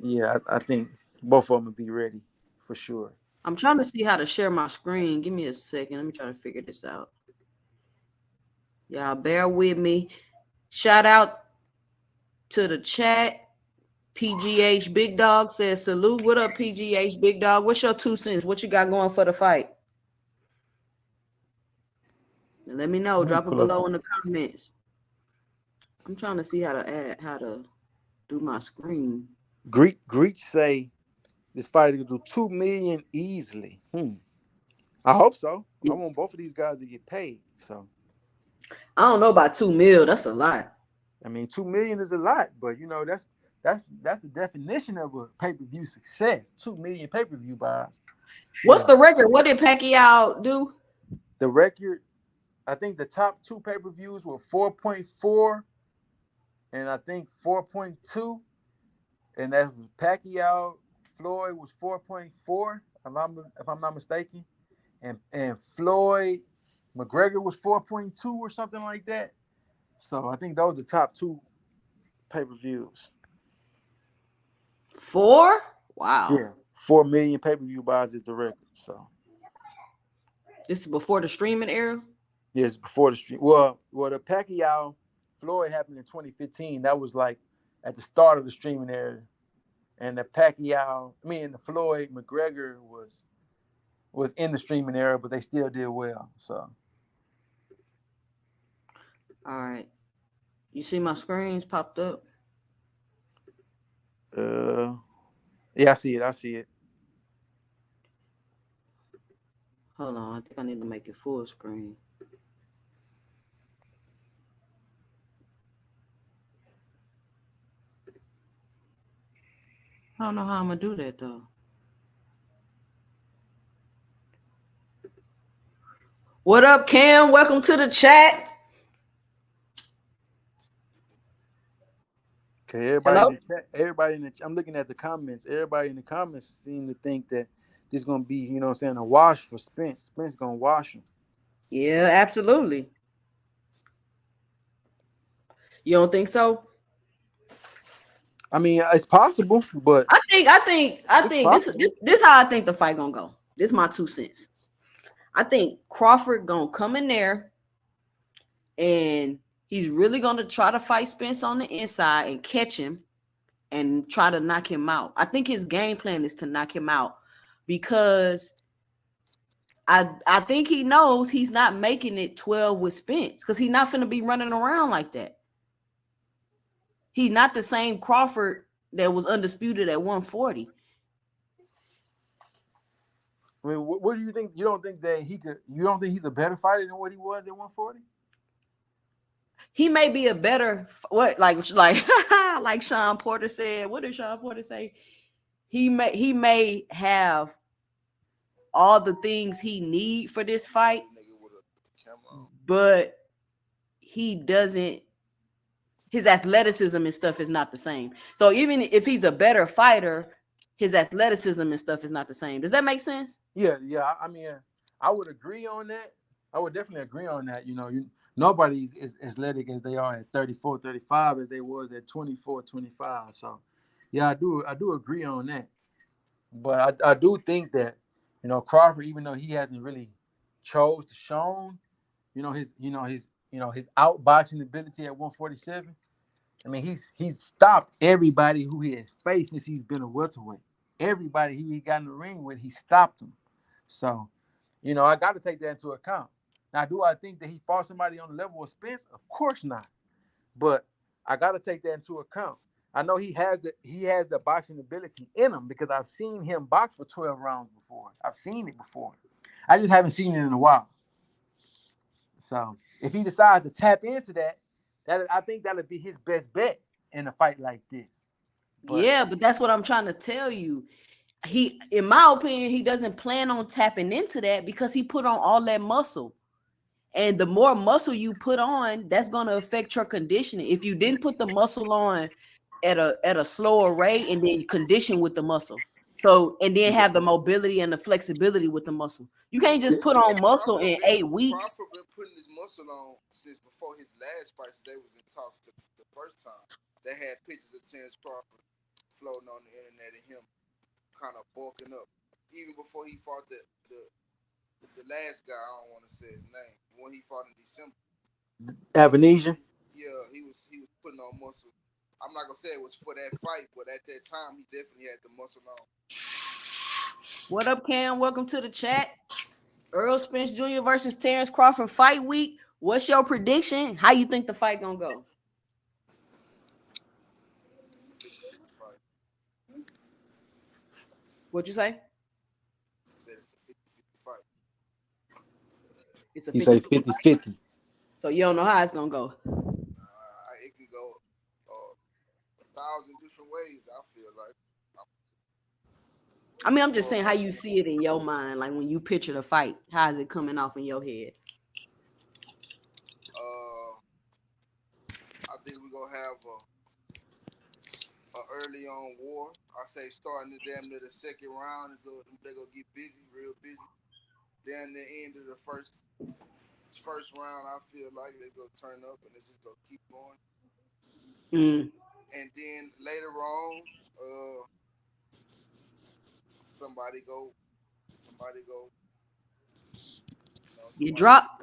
Yeah, I think both of them will be ready for sure. I'm trying to see how to share my screen. Give me a second. Let me try to figure this out. Y'all bear with me. Shout out to the chat. PGH Big Dog says salute. What up, PGH Big Dog? What's your 2 cents? What you got going for the fight? Let me know. Drop it below in the comments. I'm trying to see how to do my screen. Greek say this fight will do 2 million easily. I hope so. I want both of these guys to get paid. So I don't know about 2 mil. That's a lot. I mean, 2 million is a lot, but that's the definition of a pay-per-view success. 2 million pay-per-view buys. What's the record? What did Pacquiao do? The record, I think the top 2 pay-per-views were 4.4 and I think 4.2. And that was Pacquiao. Floyd was 4.4, if I'm not mistaken. And Floyd McGregor was 4.2 or something like that. So I think those are the top 2 pay-per-views. 4? Wow. Yeah, 4 million pay-per-view buys is the record. So this is before the streaming era. yes, before the stream. Well, the Pacquiao Floyd happened in 2015. That was like at the start of the streaming era, and the Floyd McGregor was in the streaming era, but they still did well. So all right, you see my screens popped up. Yeah, I see it. Hold on, I think I need to make it full screen. I don't know how I'm gonna do that though. What up, Cam? Welcome to the chat. Okay, everybody in the I'm looking at the comments. Everybody in the comments seem to think that this is gonna be, a wash for Spence. Spence gonna wash him. Yeah, absolutely. You don't think so? I mean, it's possible, but I it's think this possible. this how I think the fight gonna go. This is my 2 cents. I think Crawford gonna come in there and he's really gonna try to fight Spence on the inside and catch him and try to knock him out. I think his game plan is to knock him out because I think he knows he's not making it 12 with Spence because he's not finna be running around like that. He's not the same Crawford that was undisputed at 140. I mean, what do you think? You don't think that he could? You don't think he's a better fighter than what he was at 140? He may be a better like Sean Porter said. What did Sean Porter say? He may have all the things he need for this fight, but he doesn't. His athleticism and stuff is not the same. So even if he's a better fighter, his athleticism and stuff is not the same. Does that make sense? Yeah. I mean, I would agree on that. I would definitely agree on that. Nobody's as athletic as they are at 34, 35 as they was at 24, 25. So, yeah, I do agree on that. But I do think that, Crawford, even though he hasn't really chose to shown, his outboxing ability at 147. I mean, he's stopped everybody who he has faced since he's been a welterweight. Everybody he got in the ring with, he stopped them. So, I got to take that into account. Now, do I think that he fought somebody on the level of Spence? Of course not. But I got to take that into account. I know he has the boxing ability in him because I've seen him box for 12 rounds before. I've seen it before. I just haven't seen it in a while. So if he decides to tap into that I think that'll be his best bet in a fight like this. But that's what I'm trying to tell you. He, in my opinion, he doesn't plan on tapping into that because he put on all that muscle. And the more muscle you put on, that's going to affect your conditioning. If you didn't put the muscle on at a slower rate and then condition with the muscle. So, and then have the mobility and the flexibility with the muscle. You can't just put on muscle in 8 weeks. Crawford been putting his muscle on since before his last fight. They was in talks the first time. They had pictures of Terence Crawford floating on the internet and him kind of bulking up. Even before he fought the last guy, I don't want to say his name, when he fought in December. Abenesian? Yeah, he was putting on muscle. I'm not gonna say it was for that fight, but at that time he definitely had the muscle on. What up, Cam? Welcome to the chat. Errol Spence Jr. versus Terence Crawford fight week. What's your prediction? How you think the fight gonna go? What'd you say? I said it's a 50-50 fight. It's a 50-50. You say 50-50. So you don't know how it's gonna go. It can go 1,000 different ways. I feel like. I mean, I'm just saying how you see it in your mind, like when you picture the fight. How is it coming off in your head? I think we're gonna have a early on war. I say starting the damn near the second round they're gonna get busy, real busy. Then the end of the first round, I feel like they're gonna turn up and they just gonna keep going. And then later on, somebody go. You drop.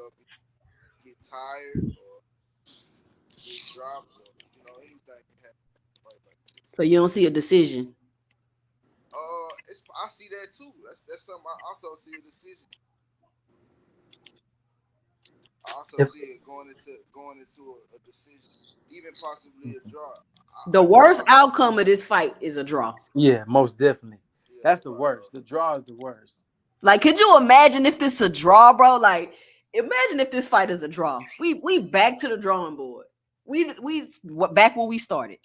Get tired or get dropped or anything can happen. So you don't see a decision. I see that too. That's something I also see a decision. I also see it going into a decision, even possibly a draw. The worst outcome of this fight is a draw. Yeah, most definitely. Yeah, that's the worst. The draw is the worst. Like, could you imagine if this is a draw, bro? Like, imagine if this fight is a draw. We back to the drawing board. We back where we started.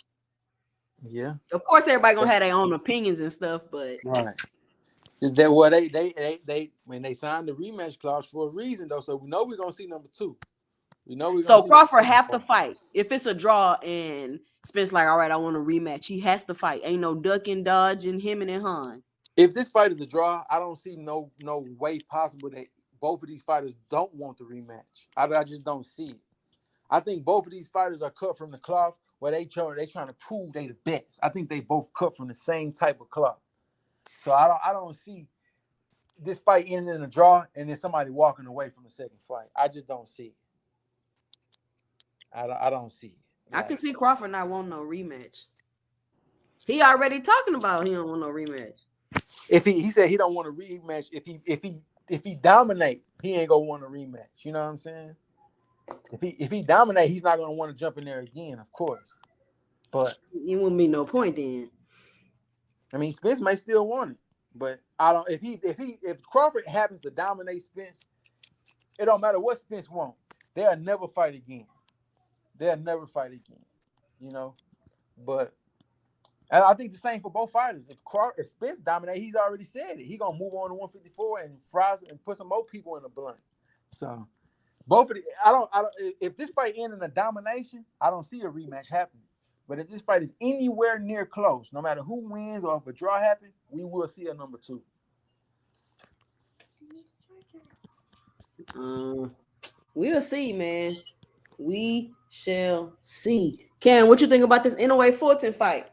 Yeah. Of course, everybody gonna have their own opinions and stuff, but right. They when they signed the rematch clause for a reason though, so we know we're gonna see number 2. So Crawford have to fight. If it's a draw and Spence like, all right, I want a rematch, he has to fight. Ain't no ducking, dodging, him and Han. If this fight is a draw, I don't see no way possible that both of these fighters don't want the rematch. I just don't see it. I think both of these fighters are cut from the cloth where they trying to prove they the best. I think they both cut from the same type of cloth. So I don't see this fight ending in a draw and then somebody walking away from the second fight. I just don't see it. I don't see it. I Like, can see Crawford not wanting no rematch. He already talking about he don't want no rematch. if he said he don't want a rematch, if he dominate, he ain't gonna want a rematch. You know what I'm saying? If he dominate, he's not gonna want to jump in there again, of course. But It wouldn't be no point then. I mean, Spence may still want it, but I don't. If Crawford happens to dominate Spence, it don't matter what Spence wants. They'll never fight again. They'll never fight again. You know, but and I think the same for both fighters. If Spence dominate, he's already said it. He gonna move on to 154 and fries and put some more people in the blunt. So both of the, I don't. If this fight ends in a domination, I don't see a rematch happening. But if this fight is anywhere near close, no matter who wins or if a draw happens, we will see a number 2. We'll see, man. We shall see. Cam, what you think about this Inoue Fulton fight?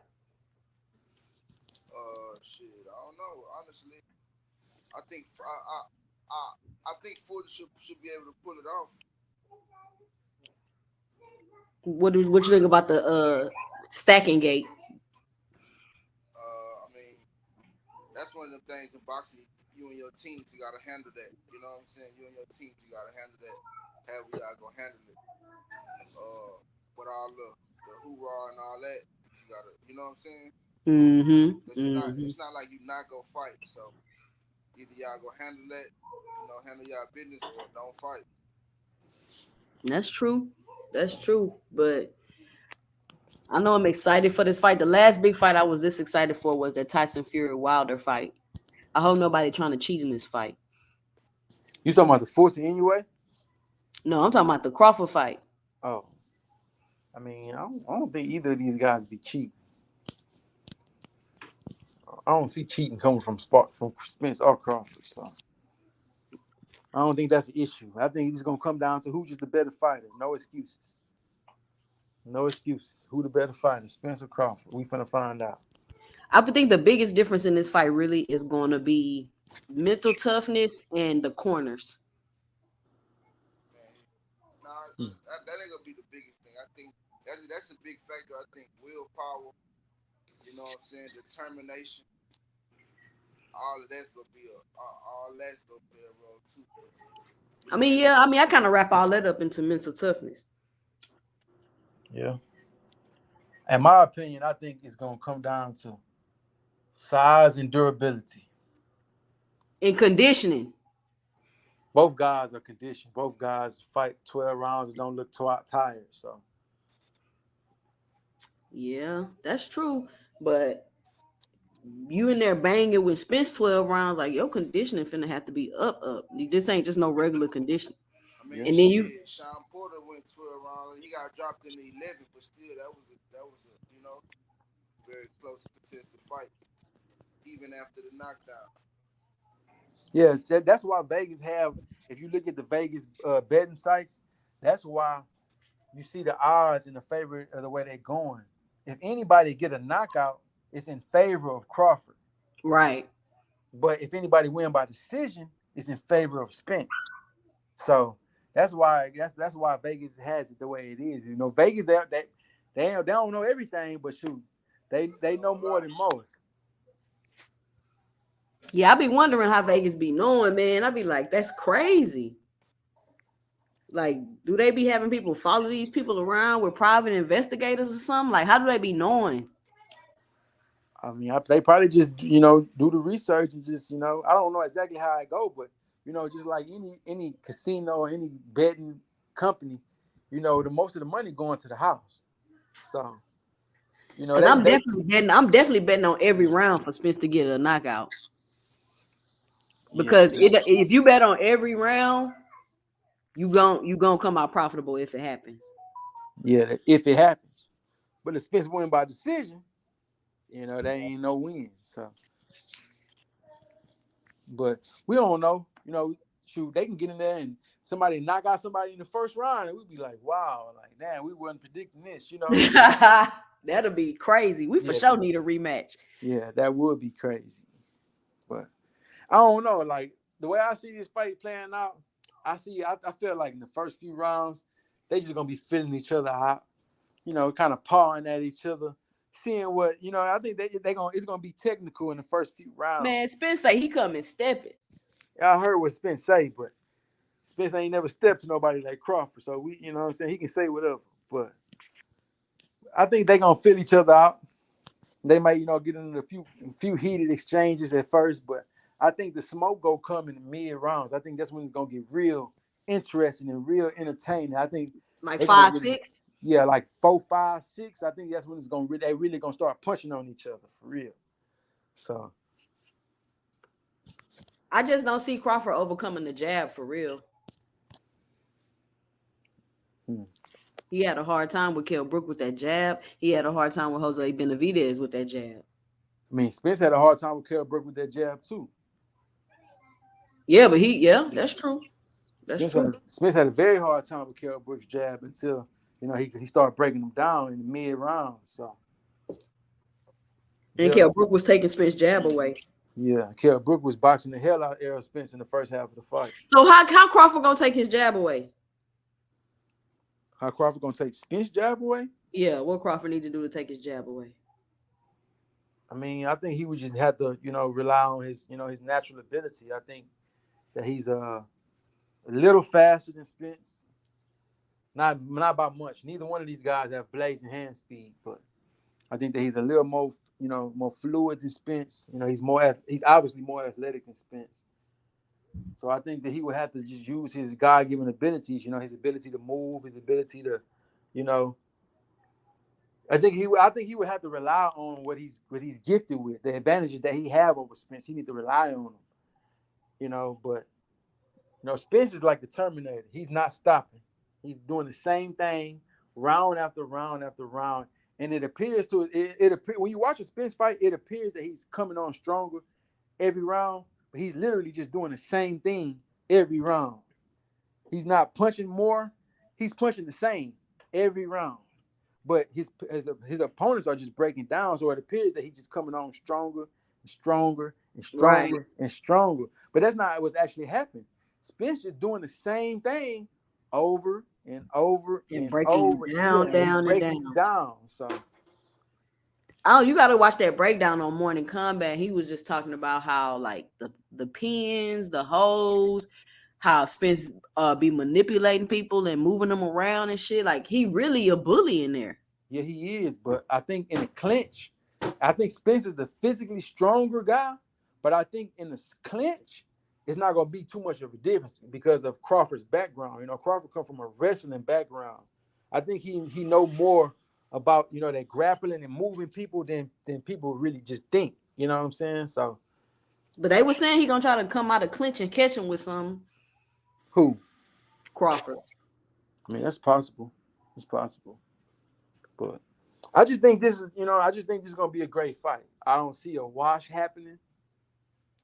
Shit, I don't know. Honestly, I think I think Fulton should be able to pull it off. What you think about the stacking gate? I mean, that's one of the things in boxing. You and your team, you gotta handle that. You know what I'm saying? You and your team, you gotta handle that. However y'all gonna handle it. With all the hoorah and all that, you gotta. You know what I'm saying? It's not like you not gonna fight. So either y'all go handle that, handle y'all business, or don't fight. That's true. That's true. But I know I'm excited for this fight. The last big fight I was this excited for was that Tyson Fury Wilder fight. I hope nobody trying to cheat in this fight. You talking about the Fulton anyway? No, I'm talking about the Crawford fight. Oh, I mean, I don't think either of these guys be cheating. I don't see cheating coming from Spence or Crawford. So I don't think that's an issue. I think it's gonna come down to who's just the better fighter. No excuses. No excuses. Who the better fighter, Spence or Crawford? We finna find out. I would think the biggest difference in this fight really is going to be mental toughness and the corners. Man, that ain't gonna be the biggest thing. I think that's a big factor. I think willpower. You know what I'm saying? Determination. All that's gonna be a role too. I kind of wrap all that up into mental toughness. Yeah. In my opinion, I think it's gonna come down to size and durability. And conditioning. Both guys are conditioned. Both guys fight 12 rounds and don't look tired. So Yeah, that's true. But you in there banging with Spence 12 rounds, like your conditioning finna have to be up. This ain't just no regular condition. I mean, and then Sean Porter went 12 rounds. He got dropped in the 11, but still, that was a very close contested fight, even after the knockdown. yeah, that's why Vegas have. If you look at the Vegas betting sites, that's why you see the odds in the favor of the way they're going. If anybody get a knockout, it's in favor of Crawford. Right. But if anybody win by decision, it's in favor of Spence. So that's why Vegas has it the way it is. Vegas they don't know everything, but shoot, they know more than most. Yeah, I be wondering how Vegas be knowing, man. I be like, that's crazy. Like, do they be having people follow these people around with private investigators or something? Like, how do they be knowing? I mean, they probably just do the research and just I don't know exactly how it go, but just like any casino or any betting company, the most of the money going to the house. So because I'm definitely betting on every round for Spence to get a knockout. Because if you bet on every round, you gonna come out profitable if it happens. Yeah, if it happens. But if Spence win by decision, there ain't no win. So, but we don't know. shoot, they can get in there and somebody knock out somebody in the first round, and we'd be like, wow, like, damn, we wasn't predicting this, you know. That'll be crazy. We for sure need a rematch. Yeah, that would be crazy. But I don't know. Like the way I see this fight playing out, I feel like in the first few rounds, they just gonna be filling each other out, you know, kind of pawing at each other, seeing what, you know. I think it's gonna be technical in the first few rounds. Man, Spence say he coming stepping. I heard what Spence say, but Spence ain't never stepped to nobody like Crawford, so we, you know what I'm saying, he can say whatever. But I think they gonna fill each other out. They might, you know, get into a few heated exchanges at first, but I think the smoke go come in the mid rounds. I think that's when it's gonna get real interesting and real entertaining. I think like 5, 6. Yeah, like 4, 5, 6. I think that's when it's they really gonna start punching on each other for real. So I just don't see Crawford overcoming the jab for real. He had a hard time with Kell Brook with that jab. He had a hard time with Jose Benavidez with that jab. I mean, Spence had a hard time with Kell Brook with that jab too. Yeah, but that's true. Spence had a very hard time with Kell Brook's jab until, you know, he started breaking them down in the mid round. So and Kell Brook was taking Spence's jab away. Yeah, Kell Brook was boxing the hell out of Errol Spence in the first half of the fight. So how Crawford gonna take his jab away? How Crawford gonna take Spence's jab away? Yeah, what Crawford need to do to take his jab away? I mean, I think he would just have to, you know, rely on his, you know, his natural ability. I think that he's a little faster than Spence. Not by much. Neither one of these guys have blazing hand speed, but I think that he's a little more, you know, more fluid than Spence. You know, he's obviously more athletic than Spence. So I think that he would have to just use his God-given abilities, you know, his ability to move, his ability to, you know, I think he would have to rely on what he's gifted with, the advantages that he have over Spence. He need to rely on them, you know. But you know, Spence is like the Terminator. He's not stopping. He's doing the same thing round after round after round, and it appears when you watch a Spence fight, it appears that he's coming on stronger every round. But he's literally just doing the same thing every round. He's not punching more. He's punching the same every round. But his opponents are just breaking down. So it appears that he's just coming on stronger and stronger and stronger and stronger. But that's not what's actually happening. Spence just doing the same thing over and over and breaking over. Down. So you got to watch that breakdown on Morning Combat. He was just talking about how like the pins, the holes, how Spence be manipulating people and moving them around and shit. Like he really a bully in there. Yeah, he is. But I think in the clinch, I think Spence is the physically stronger guy. But I think in the clinch, it's not going to be too much of a difference because of Crawford's background. You know, Crawford comes from a wrestling background. I think he know more about, you know, that grappling and moving people than people really just think. You know what I'm saying? So, but they were saying he gonna try to come out of clinch and catch him with some. Who? Crawford. I mean, that's possible. It's possible. But I just think this is, you know, is gonna be a great fight. I don't see a wash happening.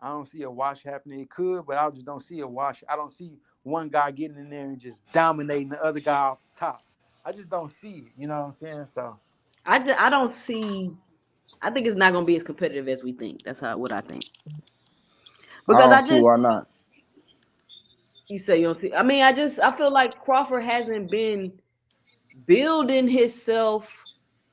It could, but I just don't see a wash. I don't see one guy getting in there and just dominating the other guy off the top. I just don't see it. You know what I'm saying? So I don't see. I think it's not going to be as competitive as we think. That's what I think. Because I see why not. You say you don't see. I mean, I feel like Crawford hasn't been building himself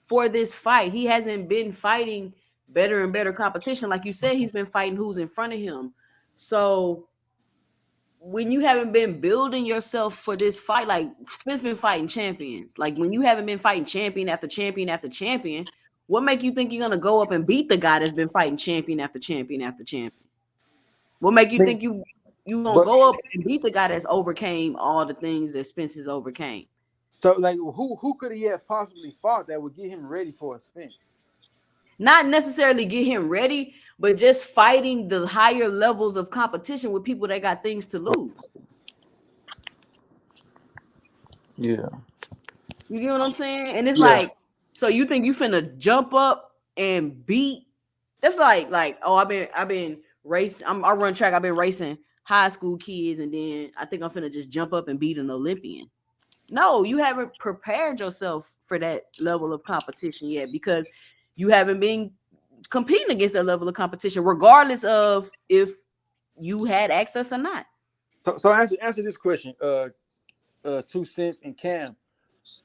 for this fight. He hasn't been fighting better and better competition. Like you said, he's been fighting who's in front of him. So when you haven't been building yourself for this fight, like Spence been fighting champions. Like when you haven't been fighting champion after champion after champion, what make you think you're gonna go up and beat the guy that's been fighting champion after champion after champion? What make you think you gonna go up and beat the guy that's overcame all the things that Spence has overcame? So like who could he have possibly fought that would get him ready for a Spence? Not necessarily get him ready, but just fighting the higher levels of competition with people that got things to lose. Yeah. You get what I'm saying? And it's like, so you think you finna jump up and beat? That's like, oh, I've been racing. I run track. I've been racing. high school kids, and then I think I'm finna just jump up and beat an Olympian. No, you haven't prepared yourself for that level of competition yet because you haven't been competing against that level of competition, regardless of if you had access or not. So answer this question. 2 Cents and Cam.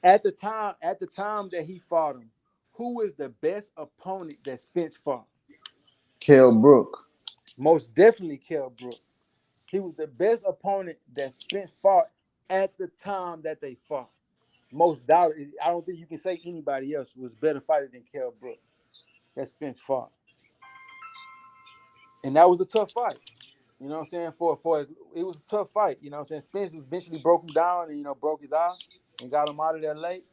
At the time that he fought him, who is the best opponent that Spence fought? Kell Brook. Most definitely Kell Brook. He was the best opponent that Spence fought at the time that they fought. Most doubt. I don't think you can say anybody else was better fighter than Kell Brook that Spence fought. And that was a tough fight. You know what I'm saying? It was a tough fight. You know what I'm saying? Spence eventually broke him down and broke his eye and got him out of there late.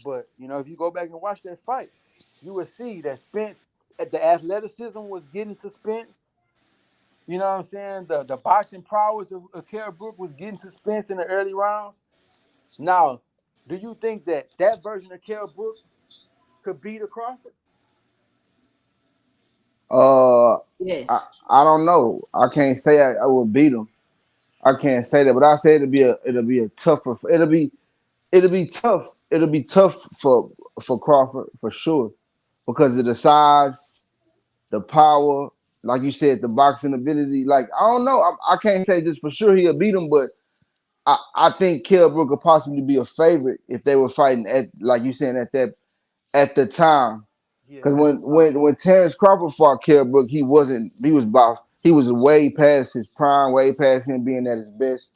But if you go back and watch that fight, you will see that Spence, the athleticism was getting to Spence. You know what I'm saying? The boxing prowess of Kell Brook was getting to Spence in the early rounds. Now, do you think that version of Kell Brook could beat a Crawford? Uh, I, Yes. I don't know. I can't say I will beat him. I can't say that, but I say it'll be a tougher. It'll be tough. It'll be tough for Crawford for sure because of the size, the power, like you said, the boxing ability. Like I don't know. I can't say just for sure he'll beat him, but I think Kell Brook could possibly be a favorite if they were fighting at, like you saying, at the time. Yeah, Because at the time. when Terence Crawford fought Kell Brook, he was way past his prime, way past him being at his best.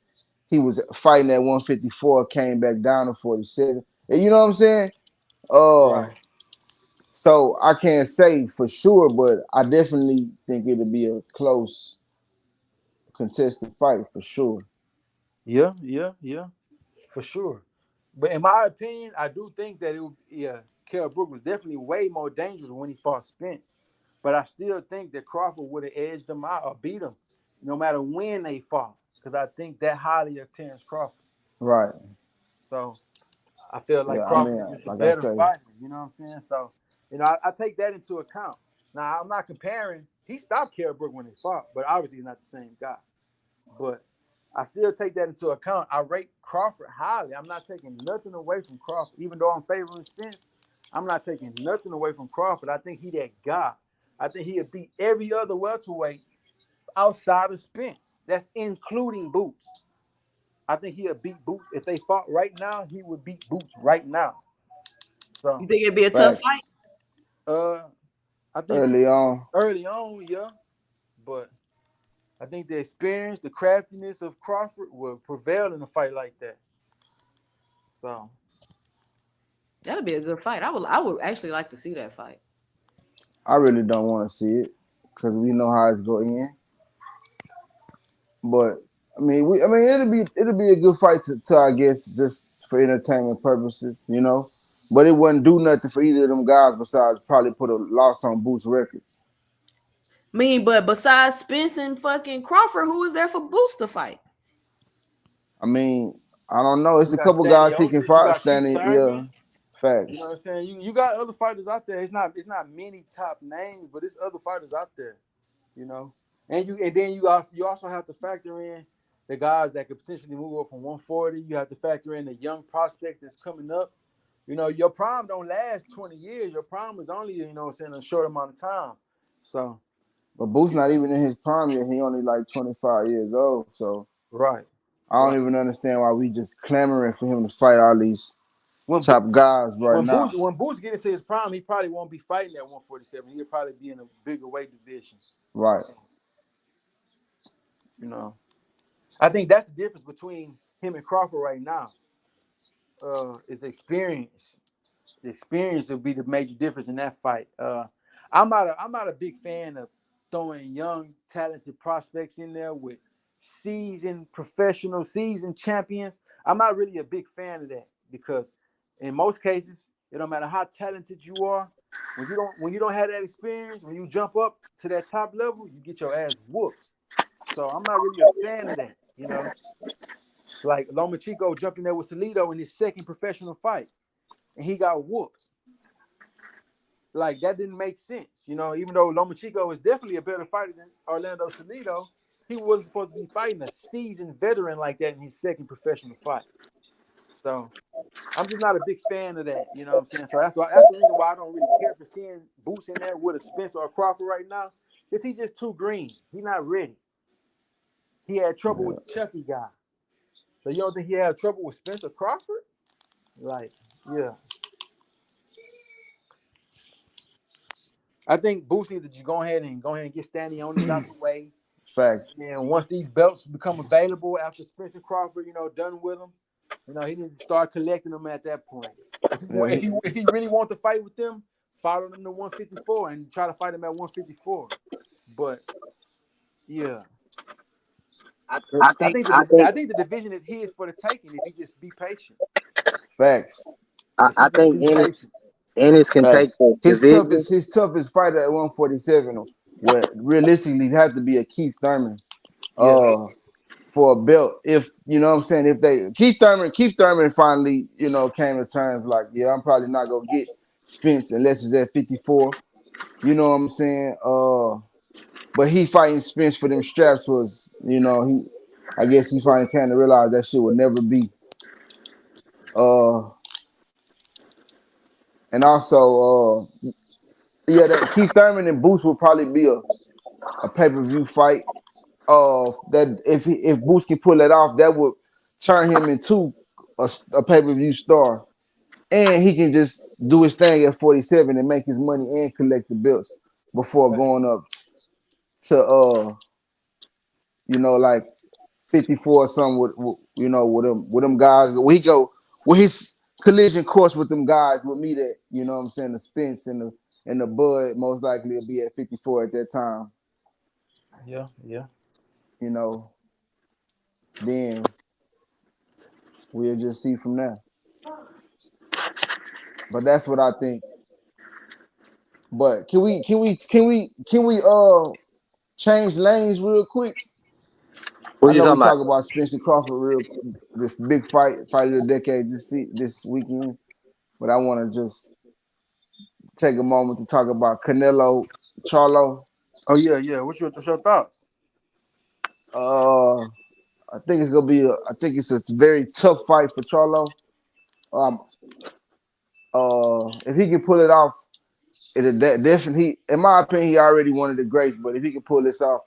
He was fighting at 154, came back down to 47. And you know what I'm saying? Uh, Right. so I can't say for sure, but I definitely think it'll be a close contested fight for sure. Yeah, for sure. But in my opinion, I do think that Kell Brook was definitely way more dangerous when he fought Spence. But I still think that Crawford would have edged him out or beat him, no matter when they fought, because I think that highly of Terence Crawford. Right. So I feel like Yeah, I Crawford mean, is just a like I better say, fighter. You know what I'm saying? So I take that into account. Now I'm not comparing. He stopped Kell Brook when they fought, but obviously he's not the same guy. But I still take that into account. I rate Crawford highly. I'm not taking nothing away from Crawford, even though I'm favoring Spence. I'm not taking nothing away from Crawford. I think he that guy. I think he'll beat every other welterweight outside of Spence. That's including Boots. I think he'll beat Boots. If they fought right now, he would beat Boots right now. You So think it'd be a tough fight? facts uh I think early on. early on, yeah. But I think the experience, the craftiness of Crawford will prevail in a fight like that. So That'll be a good fight. I would actually like to see that fight. I really don't want to see it because we know how it's going. But I mean, it'll be a good fight to I guess just for entertainment purposes, you know. But it wouldn't do nothing for either of them guys besides probably put a loss on Boots records. But besides Spence and fucking Crawford, who is there for Boost to fight? I mean, I don't know. It's you a got couple Stanley guys he can Ocean, you fight. got Keith Standing, yeah, Thurman. You know what facts. I'm saying? You got other fighters out there. It's not many top names, but it's other fighters out there. You know, and then you also have to factor in the guys that could potentially move up from 140. You have to factor in the young prospect that's coming up. Your prime don't last 20 years. Your prime is only saying a short amount of time. So But Boots you not know, even in his prime yet. He only like 25 years old. So right, I right. don't even understand why we just clamoring for him to fight all these When top Boots guys right when now. Boots when Boots get into his prime, he probably won't be fighting at 147. He'll probably be in a bigger weight division. Right. You know, I think that's the difference between him and Crawford right now. Is the experience. The experience will be the major difference in that fight. I'm not a big fan of throwing young, talented prospects in there with seasoned professional, seasoned champions. I'm not really a big fan of that because in most cases, it don't matter how talented you are. When you don't have that experience, when you jump up to that top level, you get your ass whooped. So I'm not really a fan of that. Like Lomachenko jumped in there with Salido in his second professional fight, and he got whooped. Like that didn't make sense. Even though Lomachenko is definitely a better fighter than Orlando Salido, he wasn't supposed to be fighting a seasoned veteran like that in his second professional fight. So I'm just not a big fan of that. You know what I'm saying? So that's the reason why I don't really care for seeing Boots in there with a Spence or a Crawford right now. Because he's just too green. He's not ready. He had trouble with the Chucky guy. So you don't think he had trouble with Spencer Crawford? Like, yeah. I think Boots needs to just go ahead and get Stanley on this out the way. Facts. And once these belts become available after Spencer Crawford, done with them, he needs to start collecting them at that point. If he Yeah, want, if he really wants to fight with them, follow them to 154 and try to fight him at 154. But yeah, I I think think I I think think the division is his for the taking if he just be patient. facts. If he I just think be patient. Ennis can take Facts. the His division. toughest fighter at 147 would realistically have to be a Keith Thurman. Yeah, For a belt. If you know what I'm saying, if they Keith Thurman finally, came to terms like, yeah, I'm probably not gonna get Spence unless it's at 54. You know what I'm saying? But he fighting Spence for them straps was, I guess he finally came to realize that shit would never be. Uh and also yeah, that Keith Thurman and Boots would probably be a pay-per-view fight. That if Boots can pull that off, that would turn him into a pay-per-view star, and he can just do his thing at 47 and make his money and collect the belts before going up to like 54 or something with them guys. Where he go with his collision course with them guys with me that what I'm saying, the Spence and the Bud most likely will be at 54 at that time. yeah. You know, then we'll just see from there. But that's what I think. But can we change lanes real quick? I What you know we talking about? talk about Spencer Crawford this big fight of the decade this weekend, but I want to just take a moment to talk about Canelo Charlo. Oh yeah. What's your thoughts? Uh, I think it's a very tough fight for Charlo. Um, if he can pull it off, definitely. In my opinion, he already one of the greats. But if he can pull this off,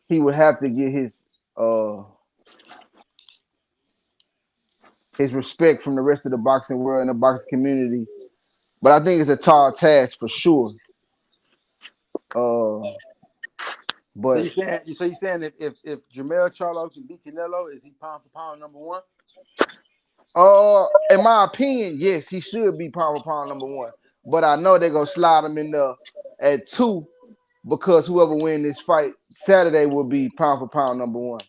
he would have to get his respect from the rest of the boxing world and the boxing community. But I think it's a tall task for sure. Uh, So but you saying if Jermell Charlo can beat Canelo, is he pound for pound number one? in my opinion, yes, he should be pound for pound number one. But I know they're gonna slide him in there at 2 because whoever win this fight Saturday will be pound for pound number one.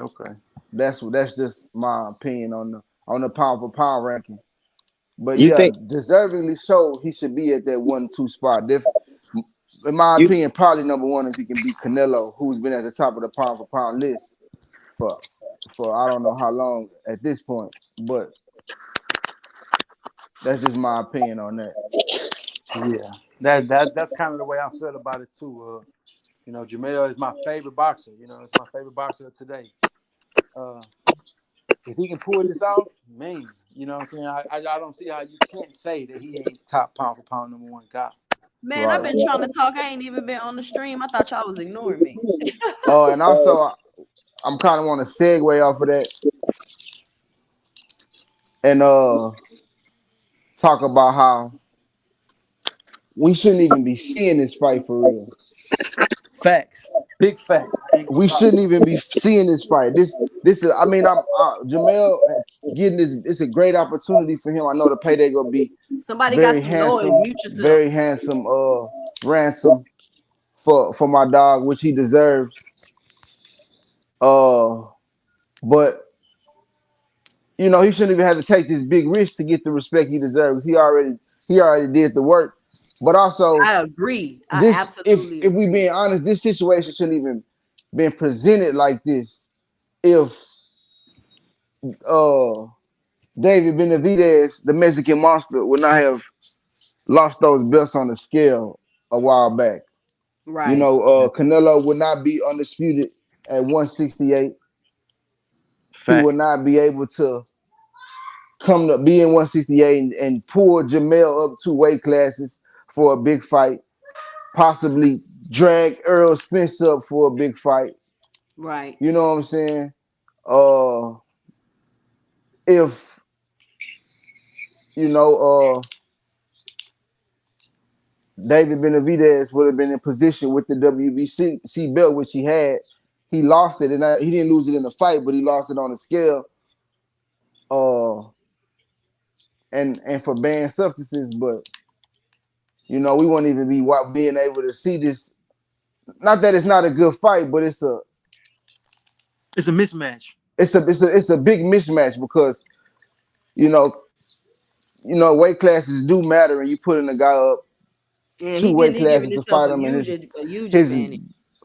Okay. That's just my opinion on the pound for pound ranking. But You yeah, think deservingly so, he should be at that 1-2 spot. In my you opinion, probably number one if he can beat Canelo, who's been at the top of the pound for pound list for I don't know how long at this point. But that's just my opinion on that. Yeah, that's kind of the way I feel about it too. Jermell is my favorite boxer. It's my favorite boxer of today. Uh, if he can pull this off, man, you know what I'm saying? I don't see how you can't say that he ain't top pound for pound number one guy. Man, I've Right. been trying to talk. I ain't even been on the stream. I thought y'all was ignoring me. Oh, and also I'm kind of want to segue off of that and talk about how we shouldn't even be seeing this fight for real. Facts, big fact. I ain't gonna We lie. shouldn't even be seeing this fight. This is. I mean, I'm Jamel getting this. It's a great opportunity for him. I know the payday gonna be Somebody got very some noise. handsome, Mute yourself. very handsome. Ransom for my dog, which he deserves. Uh, but he shouldn't even have to take this big risk to get the respect he deserves. He already did the work. But also, I agree. I this absolutely if we agree. being honest, this situation shouldn't even been presented like this. If uh David Benavidez, the Mexican monster, would not have lost those belts on the scale a while back. Right. Canelo would not be undisputed at 168. He Fact. would not be able to come to be in 168 and pull Jamel up 2 weight classes for a big fight. Possibly drag Errol Spence up for a big fight. Right. You know what I'm saying? If you know, David Benavidez would have been in position with the WBC belt, which he had. He lost it, and he didn't lose it in the fight, but he lost it on the scale. And for banned substances, but we won't even be being able to see this. Not that it's not a good fight, but it's a mismatch. It's a big mismatch because you know weight classes do matter, and you putting a guy up Yeah, 2 weight he giving classes to himself fight him, and a huge his advantage.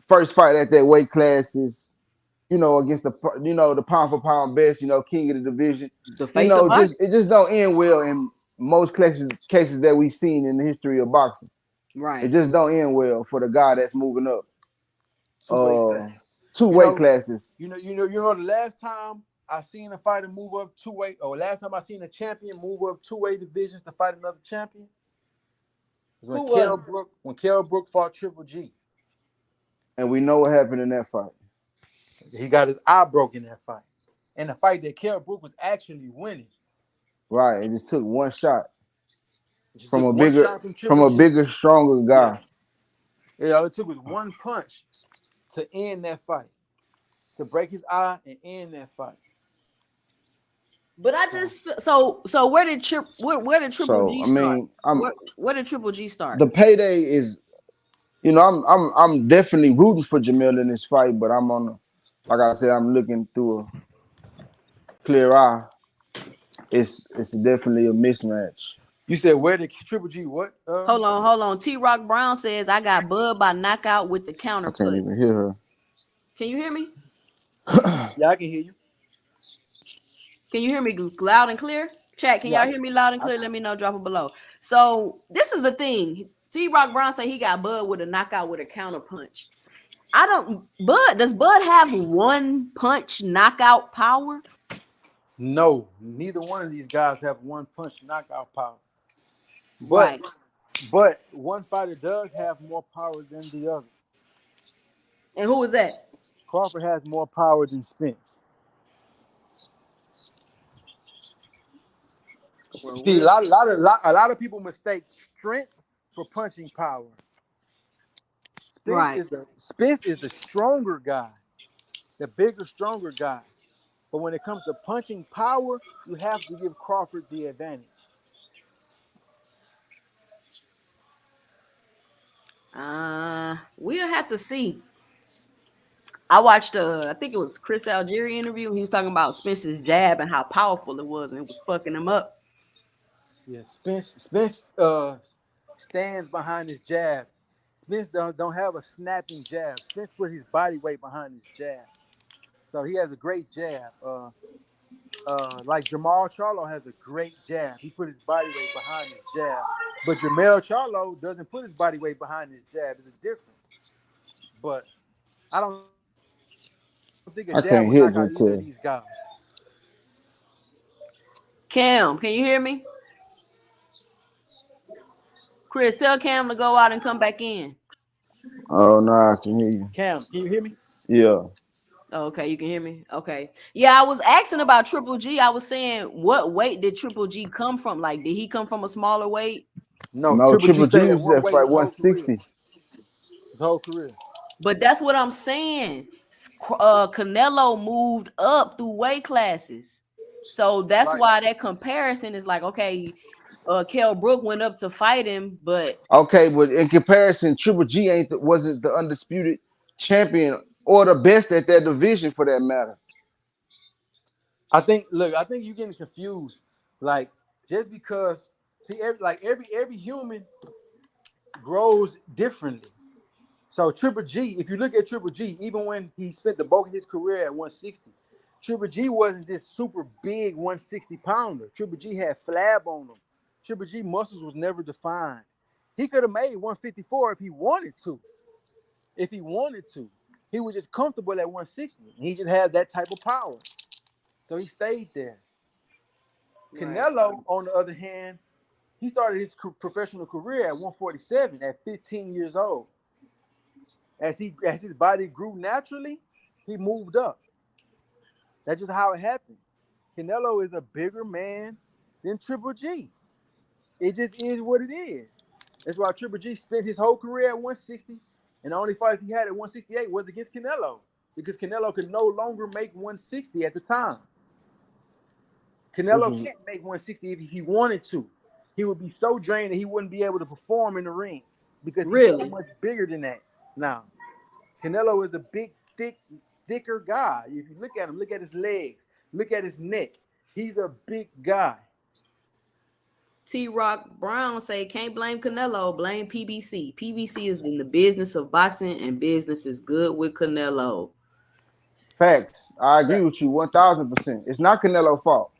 first fight at that weight class is against the pound for pound best, king of the division. The face of boxing. It just don't end well in most cases that we've seen in the history of boxing. It Right. just don't end well for the guy that's moving up. 2 weight classes. 2 weight classes. The last time I seen a fighter move up 2 weight, or last time I seen a champion move up 2 weight divisions to fight another champion was when Kell Brook fought Triple G. And we know what happened in that fight. He got his eye broken in that fight. In the fight that Kell Brook was actually winning. Right. It just took one shot from a Triple G. bigger, stronger guy. Yeah, all it took was one punch to end that fight. To break his eye and end that fight. But I just so where did Triple G start? Where did Triple G start? The payday is, I'm definitely rooting for Jamel in this fight, but I'm like I said, I'm looking through a clear eye. It's definitely a mismatch. You said where did Triple G what? Hold on. T Rock Brown says I got Bud by knockout with the counter. I can't even hear her. Can you hear me? Yeah, I can hear you. Can you hear me loud and clear? Chat, can y'all hear me loud and clear? Let me know. Drop it below. So this is the thing. T Rock Brown said he got Bud with a knockout with a counter punch. Does Bud have one punch knockout power? No, neither one of these guys have one punch knockout power. Right. But one fighter does have more power than the other. And who is that? Crawford has more power than Spence. See, a lot of people mistake strength for punching power. Spence is the stronger guy, the bigger, stronger guy. But when it comes to punching power, you have to give Crawford the advantage. We'll have to see. I watched I think it was Chris Algieri interview. He was talking about Spence's jab and how powerful it was, and it was fucking him up. Yeah, Spence stands behind his jab. Spence don't have a snapping jab. Spence put his body weight behind his jab. So he has a great jab. Like Jamal Charlo has a great jab. He put his body weight behind his jab. But Jamel Charlo doesn't put his body weight behind his jab. It's a difference. But I don't think a jab will knock out either of these guys. Cam, can you hear me? Chris, tell Cam to go out and come back in. Oh no, I can hear you. Cam, can you hear me? Yeah. Okay, you can hear me. Okay. Yeah, I was asking about Triple G. I was saying, what weight did Triple G come from? Like, did he come from a smaller weight? No, Triple G was at 160. His whole career. But that's what I'm saying. Canelo moved up through weight classes. So that's why that comparison is like, okay, Kell Brook went up to fight him, but in comparison, Triple G wasn't the undisputed champion or the best at that division for that matter. I think you're getting confused. Like, just because every human grows differently. So Triple G, if you look at Triple G, even when he spent the bulk of his career at 160, Triple G wasn't this super big 160 pounder. Triple G had flab on him. Triple G muscles was never defined. He could have made 154 if he wanted to. if he wanted to. He was just comfortable at 160. He just had that type of power. So he stayed there. Right. Canelo, on the other hand, he started his professional career at 147 at 15 years old. As his body grew naturally, he moved up. That's just how it happened. Canelo is a bigger man than Triple G. It just is what it is. That's why Triple G spent his whole career at 160, and the only fight he had at 168 was against Canelo, because Canelo could no longer make 160 at the time. Canelo can't make 160 if he wanted to. He would be so drained that he wouldn't be able to perform in the ring because he's so much bigger than that. Now, Canelo is a big, thicker guy. If you look at him, look at his legs, look at his neck. He's a big guy. T. Rock Brown say, can't blame Canelo, blame PBC. PBC is in the business of boxing, and business is good with Canelo. Facts. I agree with you 1,000%. It's not Canelo's fault.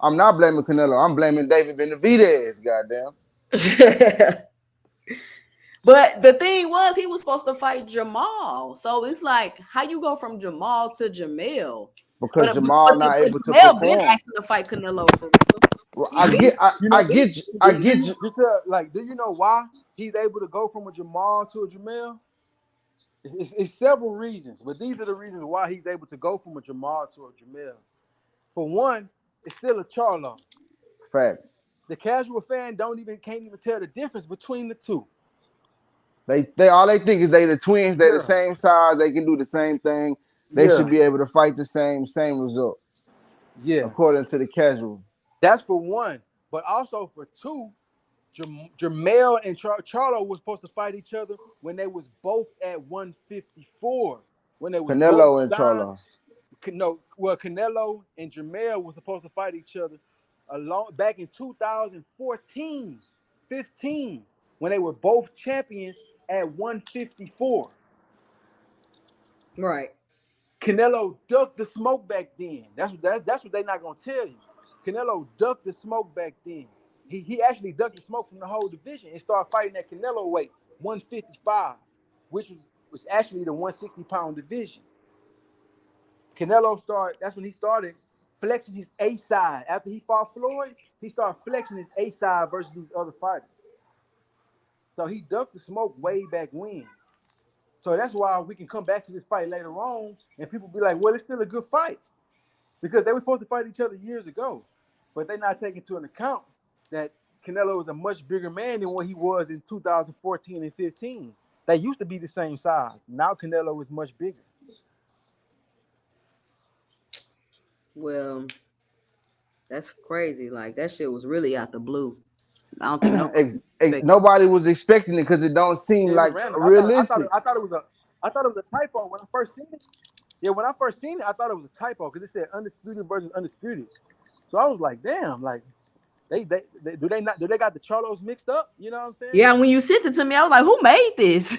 I'm not blaming Canelo. I'm blaming David Benavidez. Goddamn. But the thing was, he was supposed to fight Jamal. So it's like, how you go from Jamal to Jamel? Because Jamal not able to perform. Been asking to fight Canelo for real. I get. Like, do you know why he's able to go from a Jamal to a Jamel? It's several reasons, but these are the reasons why he's able to go from a Jamal to a Jamel. For one, it's still a Charlo. Facts. The casual fan can't even tell the difference between the two. They all they think is they the twins. They're the same size. They can do the same thing. They should be able to fight the same result. Yeah, according to the casual. That's for one, but also for two, Jamel and Charlo were supposed to fight each other when they was both at 154. When they was Canelo and Charlo. Canelo and Jamel were supposed to fight each other back in 2014, 15, when they were both champions at 154. Right. Canelo ducked the smoke back then. That's what they're not gonna tell you. Canelo ducked the smoke back then. He actually ducked the smoke from the whole division and started fighting at Canelo weight 155, which was actually the 160-pound division. That's when he started flexing his A side. After he fought Floyd, he started flexing his A side versus these other fighters. So he ducked the smoke way back when. So that's why we can come back to this fight later on and people be like, well, it's still a good fight. Because they were supposed to fight each other years ago. But they're not taking into account that Canelo is a much bigger man than what he was in 2014 and 15. They used to be the same size. Now Canelo is much bigger. Well, that's crazy. Like, that shit was really out the blue. I don't think nobody was expecting it because it don't seem like realistic. I thought it was a typo when I first seen it. Yeah, when I first seen it, I thought it was a typo because it said undisputed versus undisputed. So I was like, damn, like they got the Charlos mixed up? You know what I'm saying? Yeah, when you sent it to me, I was like, who made this?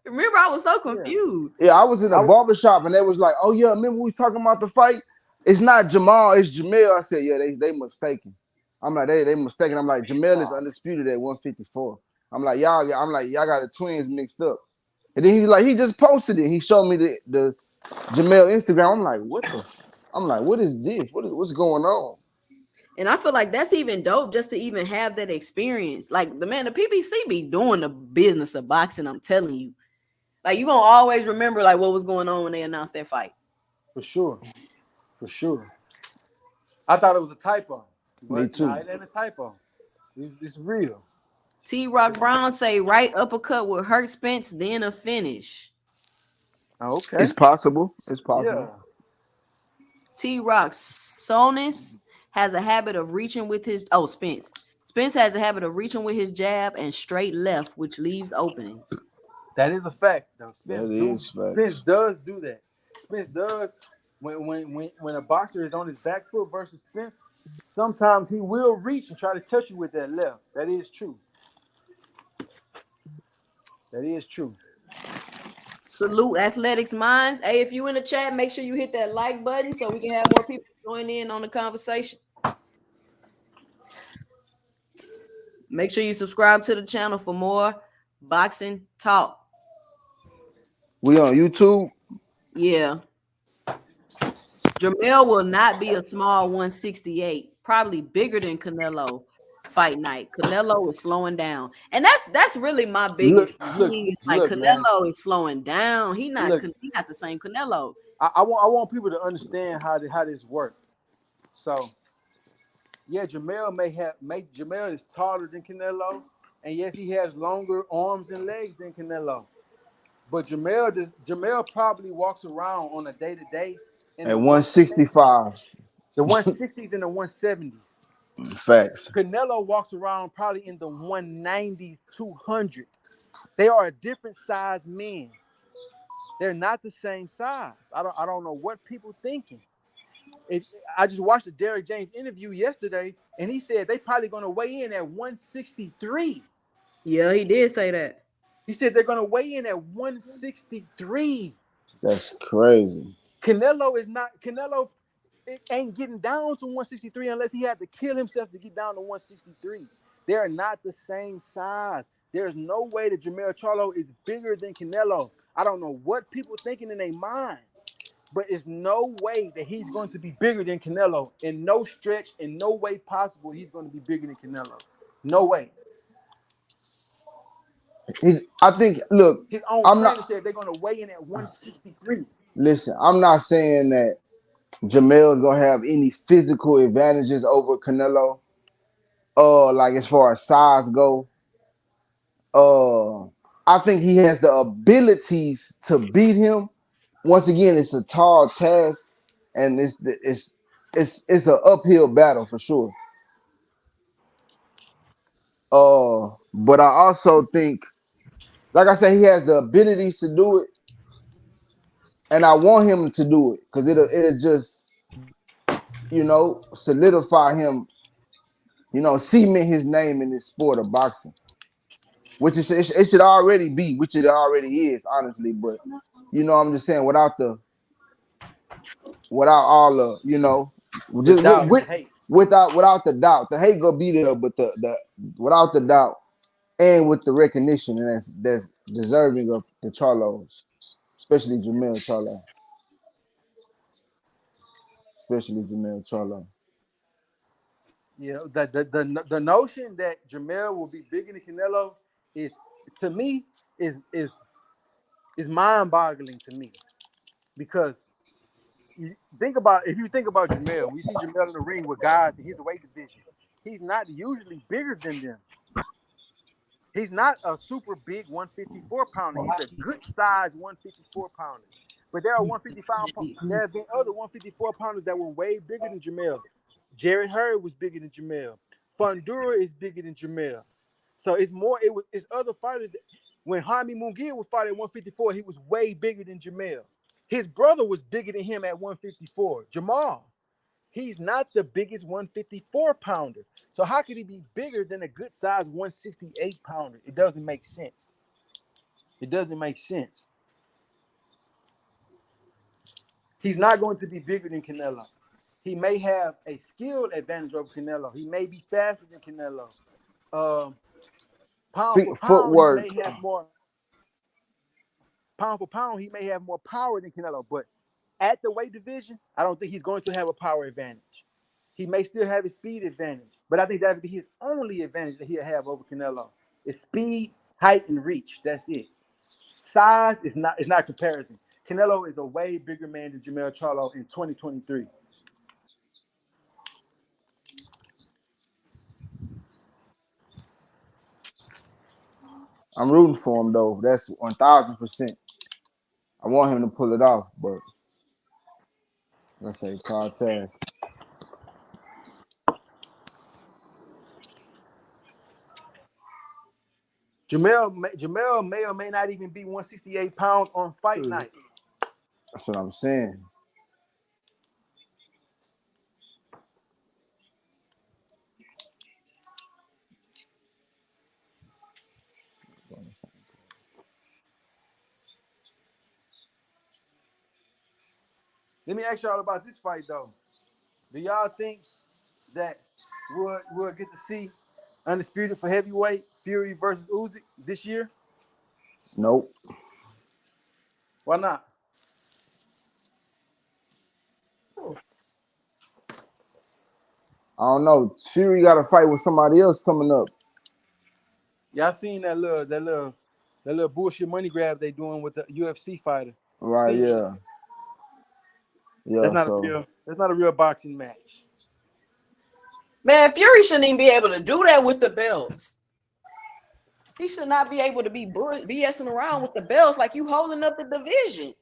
Remember, I was so confused. Yeah, I was in a barbershop and they was like, oh yeah, remember we was talking about the fight? It's not Jamal, it's Jamel. I said, yeah, they mistaken. I'm like, they mistaken. I'm like, Jamel is undisputed at 154. I'm like, y'all got the twins mixed up. And then he was like, he just posted it. He showed me the Jamel Instagram. I'm like, what is this? What's going on? And I feel like that's even dope just to even have that experience. Like the PBC be doing the business of boxing. I'm telling you, like you gonna always remember like what was going on when they announced that fight. For sure. I thought it was a typo. Me too. Nah, it ain't a typo. It's real. T. Rock Brown say right uppercut will hurt Spence, then a finish. Okay. It's possible. Yeah. T. Rock Sonis has a habit of reaching with his Spence. Spence has a habit of reaching with his jab and straight left, which leaves openings. That is a fact, though. Spence does do that. Spence does when a boxer is on his back foot versus Spence, sometimes he will reach and try to touch you with that left. That is true. Salute Athletics Minds. Hey, if you in the chat, make sure you hit that like button so we can have more people join in on the conversation. Make sure you subscribe to the channel for more boxing talk. We on YouTube? Yeah. Jamel will not be a small 168, probably bigger than Canelo fight night. Canelo is slowing down. And that's really my Look, biggest look, thing. Is like look, man. Canelo is slowing down. Look, He not the same Canelo. I want people to understand how this works. So yeah, Jamel is taller than Canelo, and yes, he has longer arms and legs than Canelo. But Jamel probably walks around on a day to day in At the 165. 170s, the 160s and the 170s. Facts. Canelo walks around probably in the 190s, 200. They are a different size men. They're not the same size. I don't know what people thinking. I just watched the Derrick James interview yesterday, and he said they probably going to weigh in at 163. Yeah, he did say that. He said they're going to weigh in at 163. That's crazy. Canelo it ain't getting down to 163 unless he had to kill himself to get down to 163. They're not the same size. There's no way that Jermell Charlo is bigger than Canelo. I don't know what people thinking in their mind, but it's no way that he's going to be bigger than Canelo. In no stretch, in no way possible, he's going to be bigger than Canelo. No way. I think, look, His own I'm trainer not, said they're going to weigh in at 163. listen, I'm not saying that Jamel is gonna have any physical advantages over Canelo. Like as far as size go, I think he has the abilities to beat him. Once again, it's a tall task, and it's an uphill battle for sure. But I also think, like I said, he has the abilities to do it, and I want him to do it because it'll just solidify him, cement his name in this sport of boxing, which it should already be, which it already is, honestly. But I'm just saying, without all the, The just doubt and the hate. without the doubt, the hate gonna be there, but the without the doubt, and with the recognition, and that's deserving of the Charlos, especially Jamel Charlo, especially Jamel Charlo. The notion that Jamel will be bigger than Canelo is, to me, is mind-boggling to me, because if you think about Jamel, when you see Jamel in the ring with guys in his weight division, he's not usually bigger than them. He's not a super big 154 pounder. He's a good size 154 pounder. But there are 155. There have been other 154 pounders that were way bigger than Jamel. Jared Hurd was bigger than Jamel. Fundura is bigger than Jamel. So it's other fighters. When Jaime Munguia was fighting at 154, he was way bigger than Jamel. His brother was bigger than him at 154, Jamal. He's not the biggest 154 pounder. So how could he be bigger than a good size 168 pounder? It doesn't make sense. It doesn't make sense. He's not going to be bigger than Canelo. He may have a skill advantage over Canelo. He may be faster than Canelo. Pound for pound, he Footwork. may have more. Pound for pound, he may have more power than Canelo. But at the weight division, I don't think he's going to have a power advantage. He may still have his speed advantage, but I think that would be his only advantage that he'll have over Canelo. It's speed, height, and reach. That's it. Size is not comparison. Canelo is a way bigger man than Jermell Charlo in 2023. I'm rooting for him though. That's 1,000%. I want him to pull it off, but let's say tall task. Jermell may or may not even be 168 pounds on fight night. That's what I'm saying. Let me ask y'all about this fight though. Do y'all think that we'll get to see Undisputed for heavyweight Fury versus Usyk this year? Nope. Why not? I don't know. Fury got to fight with somebody else coming up. Y'all seen that little bullshit money grab they doing with the UFC fighter? You Right? seen that? Yeah. Yeah. So That's not a real boxing match. Man, Fury shouldn't even be able to do that with the belts. He should not be able to be BSing around with the belts like you holding up the division.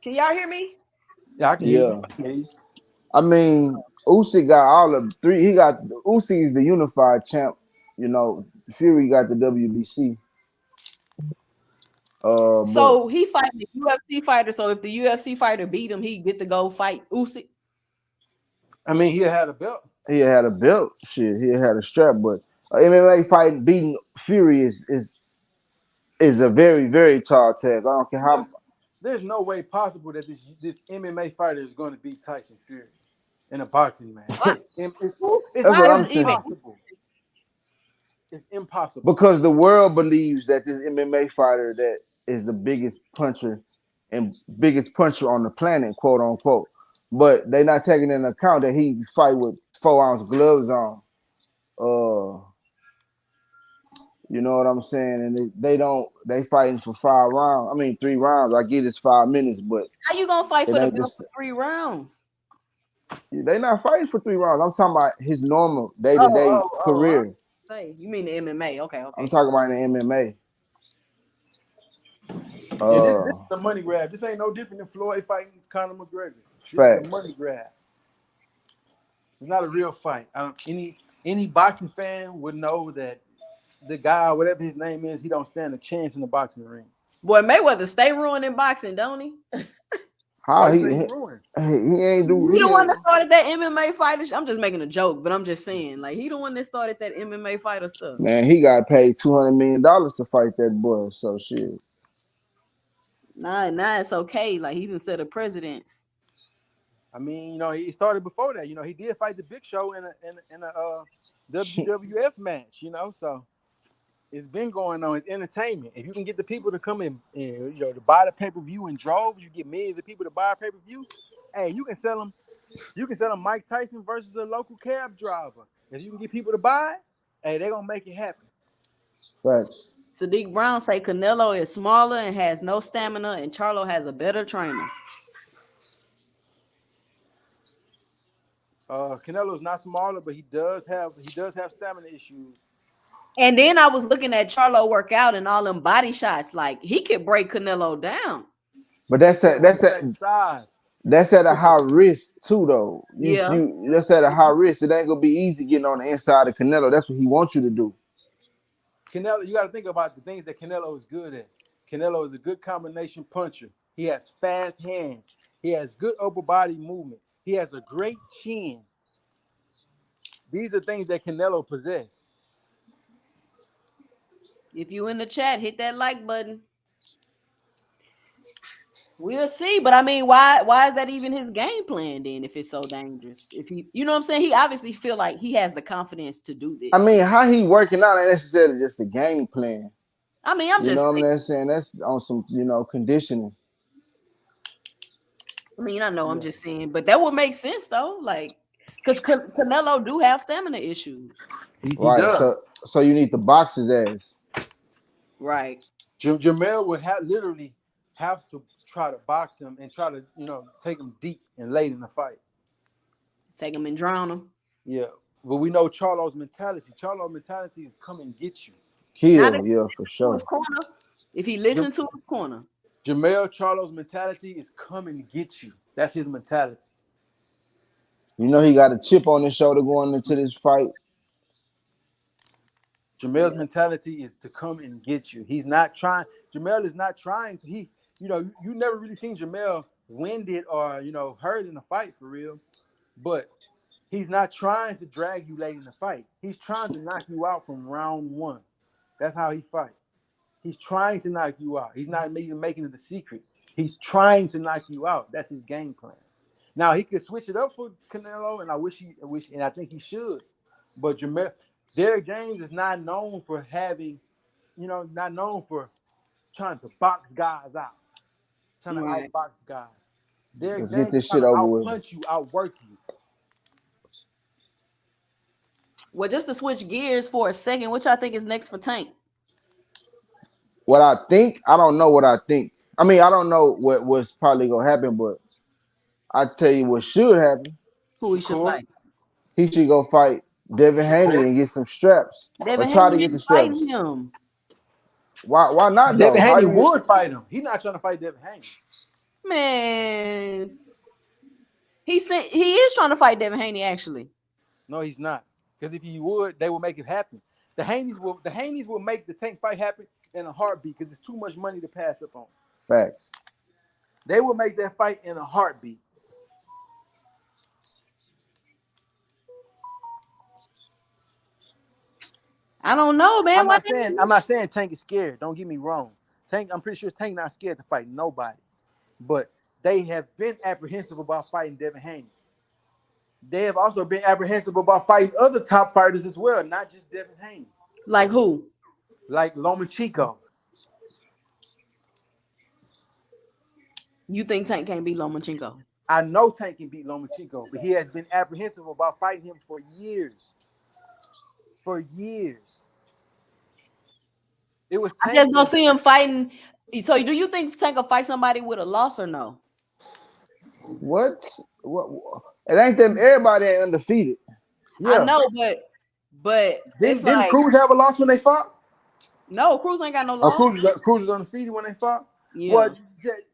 Can y'all hear me? Yeah, I can hear you. yeah. I can hear you. I mean, Usyk got all of three. He got Usyk is the unified champ. You know, Fury got the WBC. But So he fighting a UFC fighter. So if the UFC fighter beat him, he get to go fight Usyk. I mean, he had a belt. he had a belt. Shit, he had a strap. But MMA fight beating Fury is a very very tall task. I don't care how. There's no way possible that this MMA fighter is going to beat Tyson Fury in a boxing match. It's That's what Why I'm is even? saying. impossible. It's impossible. Because the world believes that this MMA fighter that is the biggest puncher and biggest puncher on the planet, quote unquote. But they're not taking into account that he fight with 4-ounce gloves on. You know what I'm saying? And they fighting for 5 rounds. I mean 3 rounds. I get it's 5 minutes, but How you gonna fight it for the ain't belt this. for 3 rounds? They not fighting for 3 rounds. I'm talking about his normal day-to-day Oh. career. Say you mean the MMA? Okay. I'm talking about in the MMA. And this is the money grab. This ain't no different than Floyd fighting Conor McGregor. This is a money grab. It's not a real fight. Any boxing fan would know that the guy, whatever his name is, he don't stand a chance in the boxing ring. Boy, Mayweather stay ruining boxing, don't he? How Why you he say he ruined? he ain't do He the one ain't, that started that MMA fighter. I'm just making a joke, but I'm just saying, like he the one that started that MMA fighter stuff. man, he got paid $200 million to fight that boy. So shit. Nah, it's okay. Like he didn't set a precedence. I mean, he started before that. He did fight the Big Show in a WWF match. So it's been going on. It's entertainment. If you can get the people to come in, to buy the pay-per-view in droves, you get millions of people to buy a pay-per-view. Hey, you can sell them. You can sell them Mike Tyson versus a local cab driver. If you can get people to buy, hey, they're gonna make it happen. Facts. Sadiq Brown say Canelo is smaller and has no stamina, and Charlo has a better trainer. Canelo's not smaller, but he does have stamina issues. And then I was looking at Charlo work out and all them body shots. Like he could break Canelo down. But that's size. That's at a high risk too, though. Yeah. That's at a high risk. It ain't gonna be easy getting on the inside of Canelo. That's what he wants you to do. Canelo, you got to think about the things that Canelo is good at. Canelo is a good combination puncher. He has fast hands. He has good upper body movement. He has a great chin. These are things that Canelo possesses. If you in the chat, hit that like button. We'll see, but I mean, why is that even his game plan then? If it's so dangerous, if he, you know what I'm saying, he obviously feel like he has the confidence to do this. I mean, how he working out ain't necessarily just a game plan. I mean, I'm just saying that's on some conditioning. I mean, I know, I'm just saying, but that would make sense though, like because Canelo do have stamina issues. He right. does. So you need to box his ass. Right. Jamel would literally have to try to box him and try to take him deep and late in the fight. Take him and drown him. Yeah, but we know Charlo's mentality. Charlo's mentality is come and get you. Kill, yeah, for sure. His corner. If he listens to his corner. Jamel Charlo's mentality is come and get you. That's his mentality. He got a chip on his shoulder going into this fight. Jamel's mentality is to come and get you. He's not trying. Jamel is not trying to. You never really seen Jamel winded or hurt in a fight for real. But he's not trying to drag you late in the fight. He's trying to knock you out from round one. That's how he fights. He's trying to knock you out. He's not even making it a secret. He's trying to knock you out. That's his game plan. Now he could switch it up for Canelo, and I think he should. But Derrick James is not known for having, not known for trying to box guys out, trying to Right. outbox guys. Derek Let's James get this is trying shit to over with. outpunch you, outwork you. Well, just to switch gears for a second, what y'all think is next for Tank? What I think, I don't know what I think. I mean, I don't know what's probably gonna happen, but I tell you what should happen. Who he should Shakur. fight? He should go fight Devin Haney and get some straps, or Devin try to Haney get the ain't fighting straps. him. Why not though? Devin How Haney you would fight him. He's not trying to fight Devin Haney. Man, he is trying to fight Devin Haney actually. No, he's not. Because if he would, they would make it happen. The Haneys will make the Tank fight happen in a heartbeat because it's too much money to pass up on. Facts. They will make that fight in a heartbeat. I don't know, man. I'm not saying Tank is scared. Don't get me wrong. I'm pretty sure Tank not scared to fight nobody. But they have been apprehensive about fighting Devin Haney. They have also been apprehensive about fighting other top fighters as well, not just Devin Haney. Like who? Like Lomachenko. You think Tank can't beat Lomachenko? I know Tank can beat Lomachenko, but he has been apprehensive about fighting him for years. For years. It was Tank. I just don't see him fighting. So do you think Tank will fight somebody with a loss or no? What? It ain't them. Everybody ain't undefeated. Yeah. I know, but Didn't Cruz have a loss when they fought? No, Cruz ain't got no loss. Cruz was undefeated when they fought. Yeah. Well,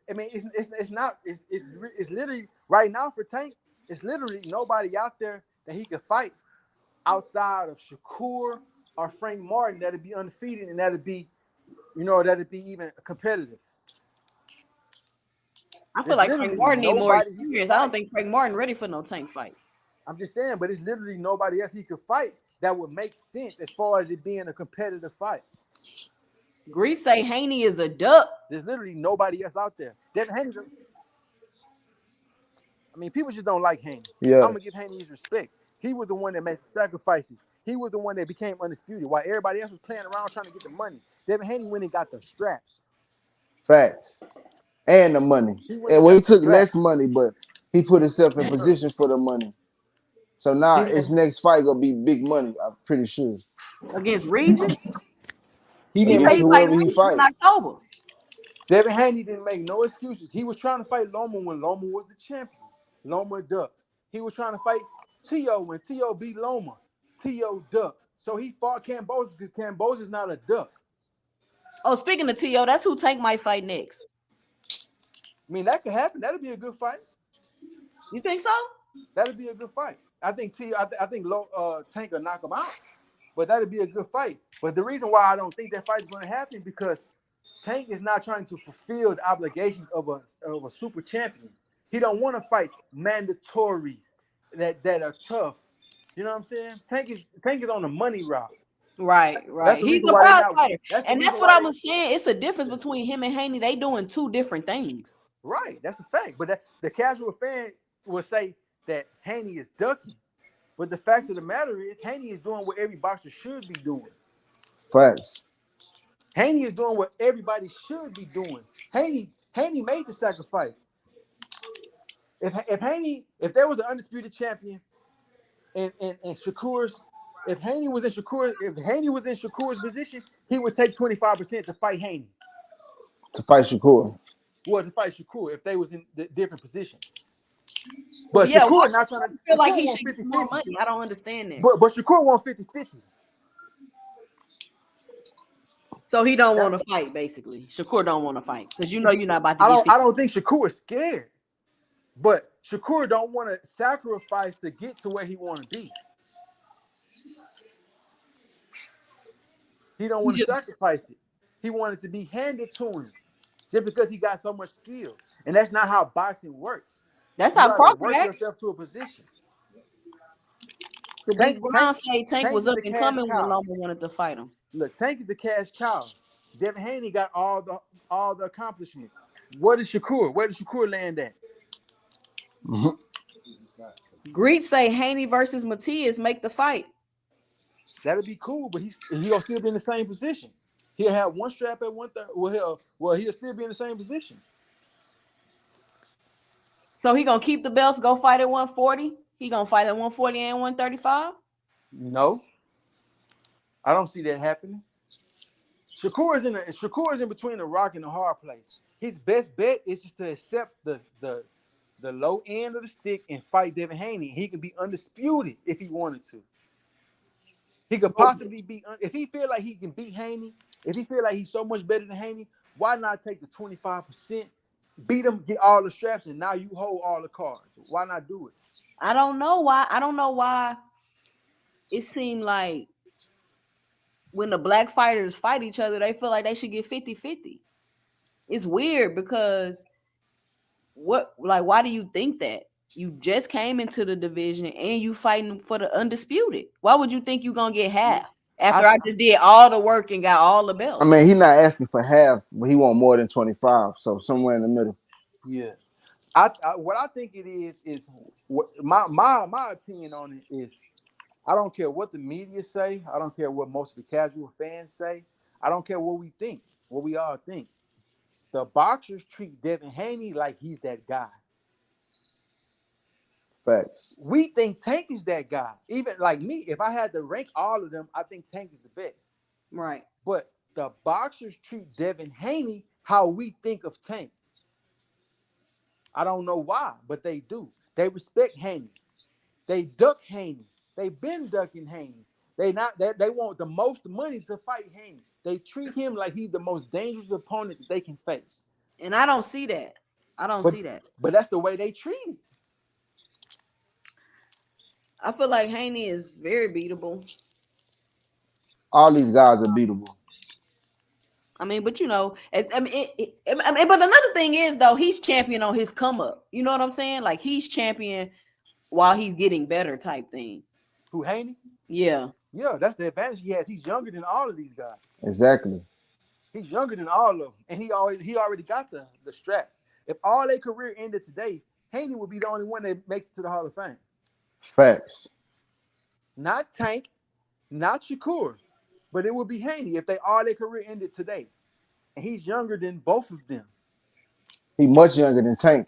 I mean, it's not. It's literally right now for Tank. It's literally nobody out there that he could fight outside of Shakur or Frank Martin that'd be undefeated and that'd be even competitive. I feel like Frank Martin need more experience. I don't think Frank Martin ready for no Tank fight. I'm just saying, but it's literally nobody else he could fight that would make sense as far as it being a competitive fight. Grease say Haney is a duck. There's literally nobody else out there. Devin Haney. I mean, people just don't like Haney. Yeah. I'm gonna give Haney his respect. He was the one that made sacrifices. He was the one that became undisputed while everybody else was playing around trying to get the money. Devin Haney went and got the straps. Facts. And the money. He took less money, but he put himself in position for the money. So now his next fight gonna be big money, I'm pretty sure. Against Regis? He against whoever he fight. In October. Devin Haney didn't make no excuses. He was trying to fight Loma when Loma was the champion. Loma ducked. He was trying to fight Tio when Tio beat Loma. Tio ducked. So he fought Cambosis because Cambosis not a duck. Oh, speaking of Tio, that's who Tank might fight next. I mean, that could happen. That'd be a good fight. You think so? That'd be a good fight. I think Tank will knock him out, but that'd be a good fight. But the reason why I don't think that fight is going to happen because Tank is not trying to fulfill the obligations of a super champion. He don't want to fight mandatories that are tough. You know what I'm saying? Tank is on the money route. Right. He's a prize fighter. And that's what I was saying. It's a difference between him and Haney. They doing two different things. Right. That's a fact. But the casual fan will say that Haney is ducking. But the fact of the matter is Haney is doing what every boxer should be doing. Facts. Haney is doing what everybody should be doing. Haney made the sacrifice. If there was an undisputed champion and Shakur's, if Haney was in Shakur's position, he would take 25% to fight Haney. To fight Shakur. Well, to fight Shakur if they was in the different positions. But yeah, Shakur not trying to feel like he should get more money. I don't understand that. But Shakur won 50-50. So he don't want to fight, basically. Shakur don't want to fight because you're not about to. I don't think Shakur is scared, but Shakur don't want to sacrifice to get to where he want to be. He don't want to sacrifice it. He wanted to be handed to him just because he got so much skill, and that's not how boxing works. That's how Crawford work yourself to a position. The Big Brown say Tank was up and coming when Loma wanted to fight him. Look, Tank is the cash cow. Devin Haney got all the accomplishments. Where does Shakur land at? Mm-hmm. Greet say Haney versus Matias make the fight. That'd be cool, but he's gonna still be in the same position. He'll have one strap at 130. He'll still be in the same position. So he gonna keep the belts, go fight at 140? He gonna fight at 140 and 135? No, I don't see that happening. Shakur is in between the rock and the hard place. His best bet is just to accept the low end of the stick and fight Devin Haney. He could be undisputed if he wanted to. He could possibly be if he feel like he can beat Haney. If he feel like he's so much better than Haney, why not take the 25%, beat him, get all the straps, and now you hold all the cards? Why not do it? I don't know why. It seemed like when the black fighters fight each other, they feel like they should get 50-50. It's weird because why do you think that? You just came into the division and you fighting for the undisputed. Why would you think you're gonna get half after I just did all the work and got all the belts? I mean, he's not asking for half, but he want more than 25, so somewhere in the middle. Yeah. What I think it is what my opinion on it is, I don't care what the media say. I don't care what most of the casual fans say. I don't care what we think, what we all think. The boxers treat Devin Haney like he's that guy. Facts. We think Tank is that guy. Even like me, if I had to rank all of them, I think Tank is the best. Right. But the boxers treat Devin Haney how we think of Tank. I don't know why, but they do. They respect Haney. They duck Haney. They've been ducking Haney. They want the most money to fight Haney. They treat him like he's the most dangerous opponent that they can face. And I don't see that. See that. But that's the way they treat him. I feel like Haney is very beatable. All these guys are beatable. I mean, but you know, but another thing is though, he's champion on his come up. You know what I'm saying? Like he's champion while he's getting better type thing. Who, Haney? Yeah. Yeah, that's the advantage he has. He's younger than all of these guys. Exactly. He's younger than all of them, and he already got the strap. If all their career ended today, Haney would be the only one that makes it to the Hall of Fame. Facts. Not Tank, not Shakur, but it would be Haney if all their career ended today. And he's younger than both of them. He's much younger than Tank.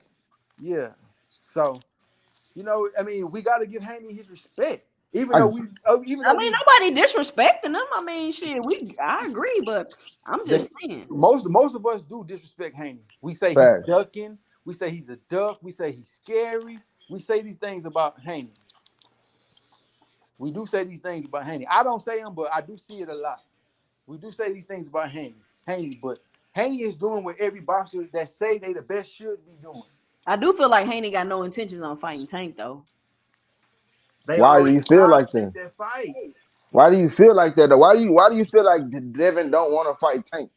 Yeah. So, you know, I mean, we got to give Haney his respect. Nobody disrespecting him. I mean, shit, I agree, but I'm just saying. Most of us do disrespect Haney. We say Facts. He's ducking. We say he's a duck. We say he's scary. We say these things about Haney. We do say these things about Haney. I don't say them, but I do see it a lot. We do say these things about Haney, but Haney is doing what every boxer that say they the best should be doing. I do feel like Haney got no intentions on fighting Tank, though. Why do you feel like that? Why do you feel like that? Why do you feel like Devin don't want to fight Tank?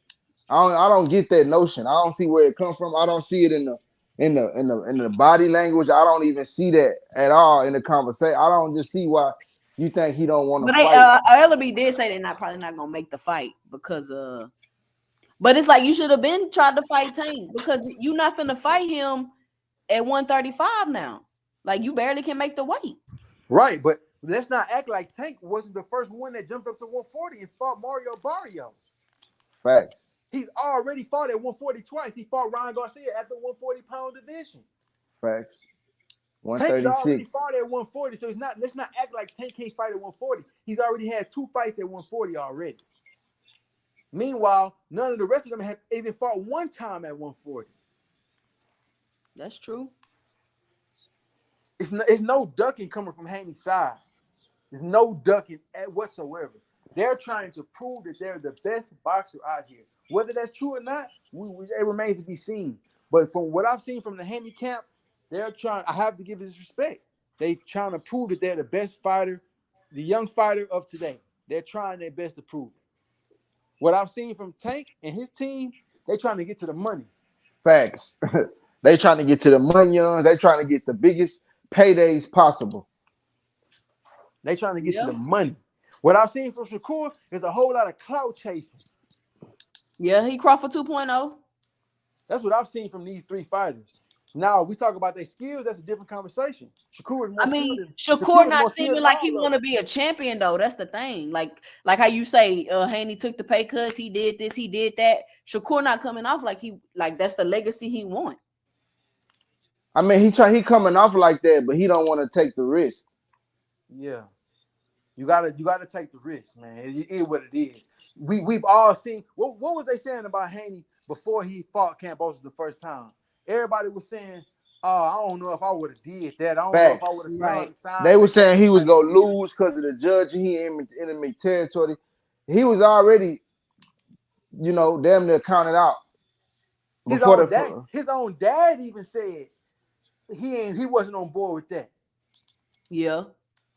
I don't get that notion. I don't see where it comes from. I don't see it in the body language. I don't even see that at all in the conversation. I don't just see why you think he don't want to fight. LB did say they're probably not gonna make the fight because but it's like you should have been tried to fight Tank because you're not finna fight him at 135 now. Like you barely can make the weight. Right, but let's not act like Tank wasn't the first one that jumped up to 140 and fought Mario Barrios. Facts. He's already fought at 140 twice. He fought Ryan Garcia at the 140-pound division. Facts. Tank's 136. already fought at 140, so let's not act like Tank can't fight at 140. He's already had 2 fights at 140 already. Meanwhile, none of the rest of them have even fought one time at 140. That's true. It's no ducking coming from Haney's side. There's no ducking whatsoever. They're trying to prove that they're the best boxer out here. Whether that's true or not, it remains to be seen. But from what I've seen from the Haney camp, they're trying. I have to give this respect. They're trying to prove that they're the best fighter, the young fighter of today. They're trying their best to prove it. What I've seen from Tank and his team, they're trying to get to the money. Facts. They trying to get to the money. They're trying to get the biggest paydays possible. They trying to get to the money. What I've seen from Shakur is a whole lot of clout chasing. Yeah, he Crawford 2.0. That's what I've seen from these 3 fighters. Now we talk about their skills. That's a different conversation. Shakur is more I skilled mean, than Shakur is not more skilled seeming than like he all of want to them. be a champion though. That's the thing. Like how you say, Haney took the pay cuts. He did this. He did that. Shakur not coming off like that's the legacy he want. I mean, he coming off like that, but he don't want to take the risk. Yeah, you gotta take the risk, man. It is what it is. We've all seen what was they saying about Haney before he fought Kambosos the first time? Everybody was saying, "Oh, I don't know if I would have did that. I don't know if I would Facts. have Right. signed." They were They saying he was like, gonna lose because of the judge. He in enemy territory. He was already, damn near counted out his before own the. dad, his own dad even said he wasn't on board with that. Yeah.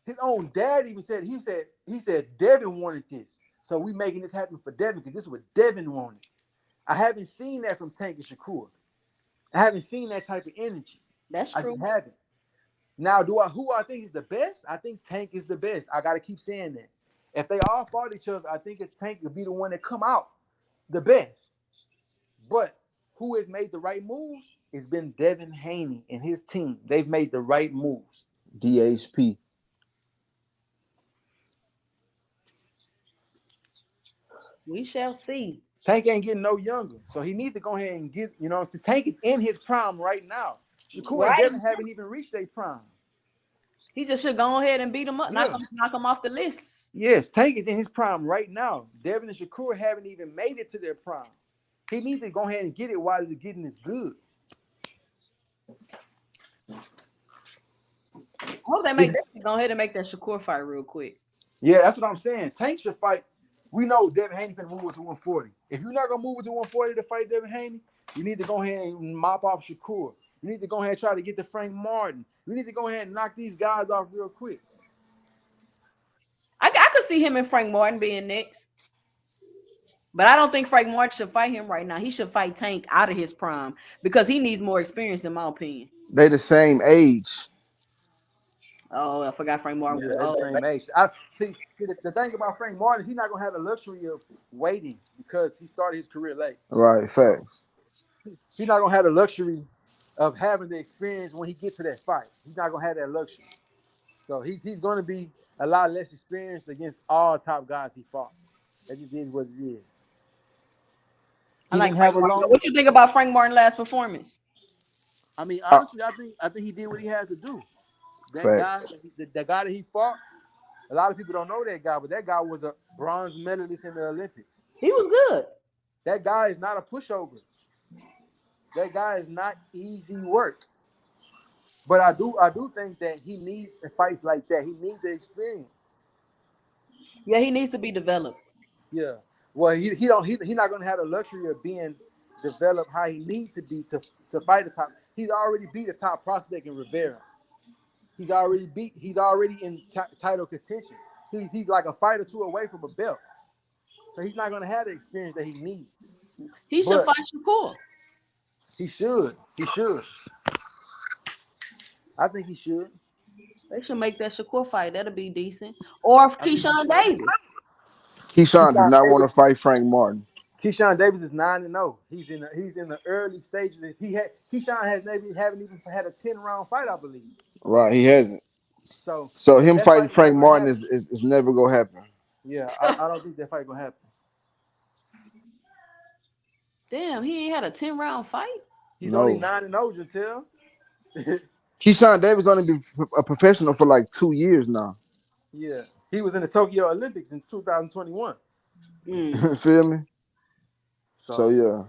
His own dad even said he said Devin wanted this, so we making this happen for Devin because this is what Devin wanted. I haven't seen that from Tank and Shakur. I haven't seen that type of energy. That's I true. just haven't. Now, who I think is the best? I think Tank is the best. I gotta keep saying that. If they all fought each other, I think Tank would be the one that come out the best. But who has made the right moves? It's been Devin Haney and his team. They've made the right moves. DHP. We shall see. Tank ain't getting no younger, so he needs to go ahead and get. The Tank is in his prime right now. Shakur and Right. Devin haven't even reached their prime. He just should go ahead and beat him up, Yeah. knock him off the list. Yes, Tank is in his prime right now. Devin and Shakur haven't even made it to their prime. He needs to go ahead and get it while the getting is good. I hope they go ahead and make that Shakur fight real quick. Yeah, that's what I'm saying. Tank should fight. We know Devin Haney can move it to 140. If you're not gonna move it to 140 to fight Devin Haney, you need to go ahead and mop off Shakur. You need to go ahead and try to get to Frank Martin. You need to go ahead and knock these guys off real quick. I could see him and Frank Martin being next. But I don't think Frank Martin should fight him right now. He should fight Tank out of his prime because he needs more experience, in my opinion. They the same age. Oh, I forgot Frank Martin. Yeah, that's the same age. The thing about Frank Martin, he's not gonna have the luxury of waiting because he started his career late. Right, facts. He's not gonna have the luxury of having the experience when he gets to that fight. He's not gonna have that luxury. So he's gonna be a lot less experienced against all top guys he fought. That just is what it is. I like Frank Martin. What you think about Frank Martin's last performance? I mean, honestly, I think he did what he has to do. That guy that he fought, a lot of people don't know that guy, but that guy was a bronze medalist in the Olympics. He was good. That guy is not a pushover. That guy is not easy work. But I do think that he needs fights like that. He needs the experience. Yeah, he needs to be developed. Yeah. Well, he's not gonna have the luxury of being developed how he needs to be to fight the top. He's already beat a top prospect in Rivera. He's already in title contention. He's like a fight or two away from a belt. So he's not gonna have the experience that he needs. He should fight Shakur. He should. I think he should. They should make that Shakur fight. That'll be decent. Or Keyshawn Davis. Keyshawn does not want to fight Frank Martin. Keyshawn Davis is 9-0. He's in the early stages. Keyshawn haven't even had a 10-round fight, I believe. Right, he hasn't. So him fighting Frank Martin is never gonna happen. Yeah, I don't think that fight gonna happen. Damn, he ain't had a 10-round fight. He's only 9-0, Jantel. Keyshawn Davis only been a professional for like 2 years now. Yeah, he was in the Tokyo Olympics in 2021. Feel me? So yeah,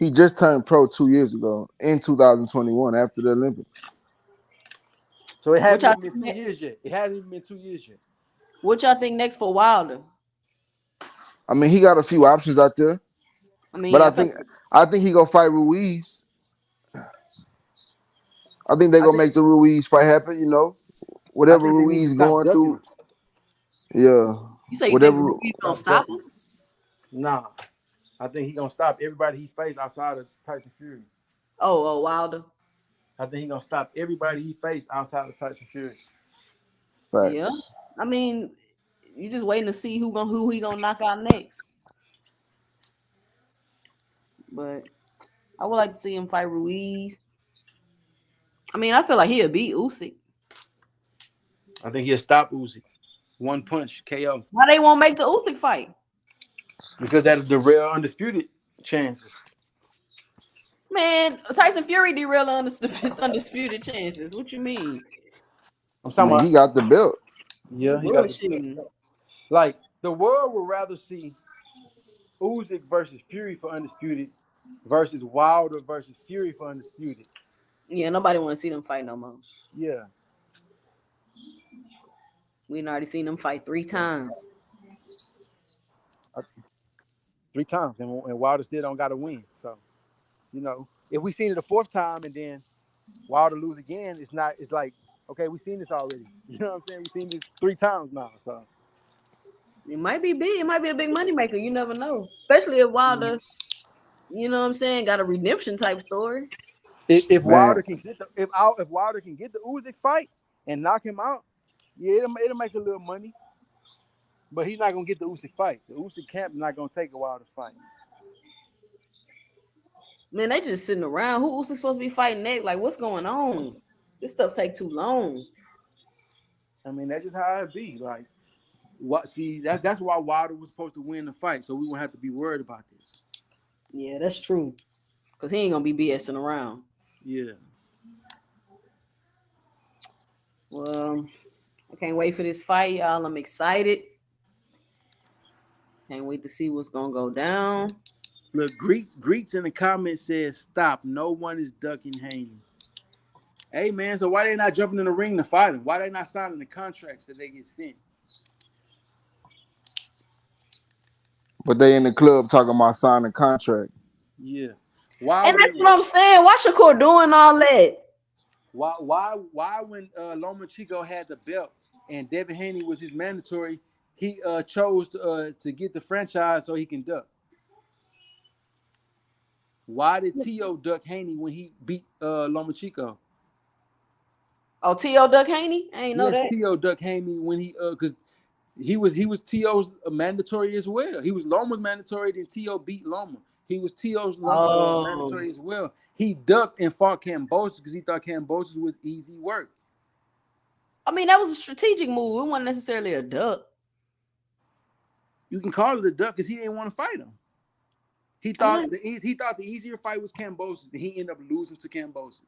he just turned pro 2 years ago in 2021 after the Olympics. So it hasn't even been 2 years yet. It hasn't even been 2 years yet. What y'all think next for Wilder? I mean, he got a few options out there. But I think he gonna fight Ruiz. I think they're gonna make the Ruiz fight happen. Whatever Ruiz going through. Yeah. You say you think Ruiz gonna stop him? Nah, I think he's gonna stop everybody he faced outside of Tyson Fury. Oh, Wilder. I think he's gonna stop everybody he faced outside of Tyson Fury. Facts. Yeah, I mean, you just waiting to see who he gonna knock out next. But I would like to see him fight Ruiz. I mean, I feel like he'll beat Usyk. I think he'll stop Usyk. One punch KO. Why they won't make the Usyk fight? Because that's the real undisputed chances. Man, Tyson Fury derailed his undisputed chances. What you mean? I'm I talking mean, about, he got the belt. yeah, he got the Bullshitting. like the world would rather see Usyk versus Fury for undisputed versus Wilder versus Fury for undisputed. Yeah, nobody want to see them fight no more. Yeah. We done already seen them fight 3 times. 3 times, and Wilder still don't got to win. So, if we seen it a 4th time and then Wilder lose again, it's not. It's like, okay, we seen this already. You know what I'm saying? We seen this 3 times now. So It might be big. It might be a big moneymaker. You never know. Especially if Wilder, you know what I'm saying, got a redemption type story. if Man, Wilder can get if Wilder can get the Usyk fight and knock him out, yeah, it'll make a little money. But he's not gonna get the Usyk fight. The Usyk camp not gonna take a Wilder fight. Man, they just sitting around. Who Usyk supposed to be fighting next? Like, what's going on? This stuff take too long. I mean, that's just how it be. Like, what? See, that's why Wilder was supposed to win the fight, so we won't have to be worried about this. Yeah, that's true. Because he ain't going to be BSing around. Yeah. Well, I can't wait for this fight, y'all. I'm excited. Can't wait to see what's going to go down. Look, Greets in the comments says, stop. No one is ducking Haney. Hey, man, so why they not jumping in the ring to fight him? Why they not signing the contracts that they get sent? but they in the club talking about signing a contract. Yeah. Why? And that's what I'm saying. Why Shakur doing all that? Why when Lomachenko had the belt and Devin Haney was his mandatory, he chose to get the franchise so he can duck? Why did T.O. duck Haney when he beat Lomachenko? Oh, T.O. Duck Haney? I ain't know that. T.O. duck Haney when he because he was T.O.'s mandatory as well. He was Loma's mandatory, then T.O. beat Loma. He was T.O.'s mandatory as well. He ducked and fought Kambosos because he thought Kambosos was easy work. I mean, that was a strategic move. It wasn't necessarily a duck. You can call it a duck because he didn't want to fight him. He thought the easier fight was Kambosos, and he ended up losing to Kambosos.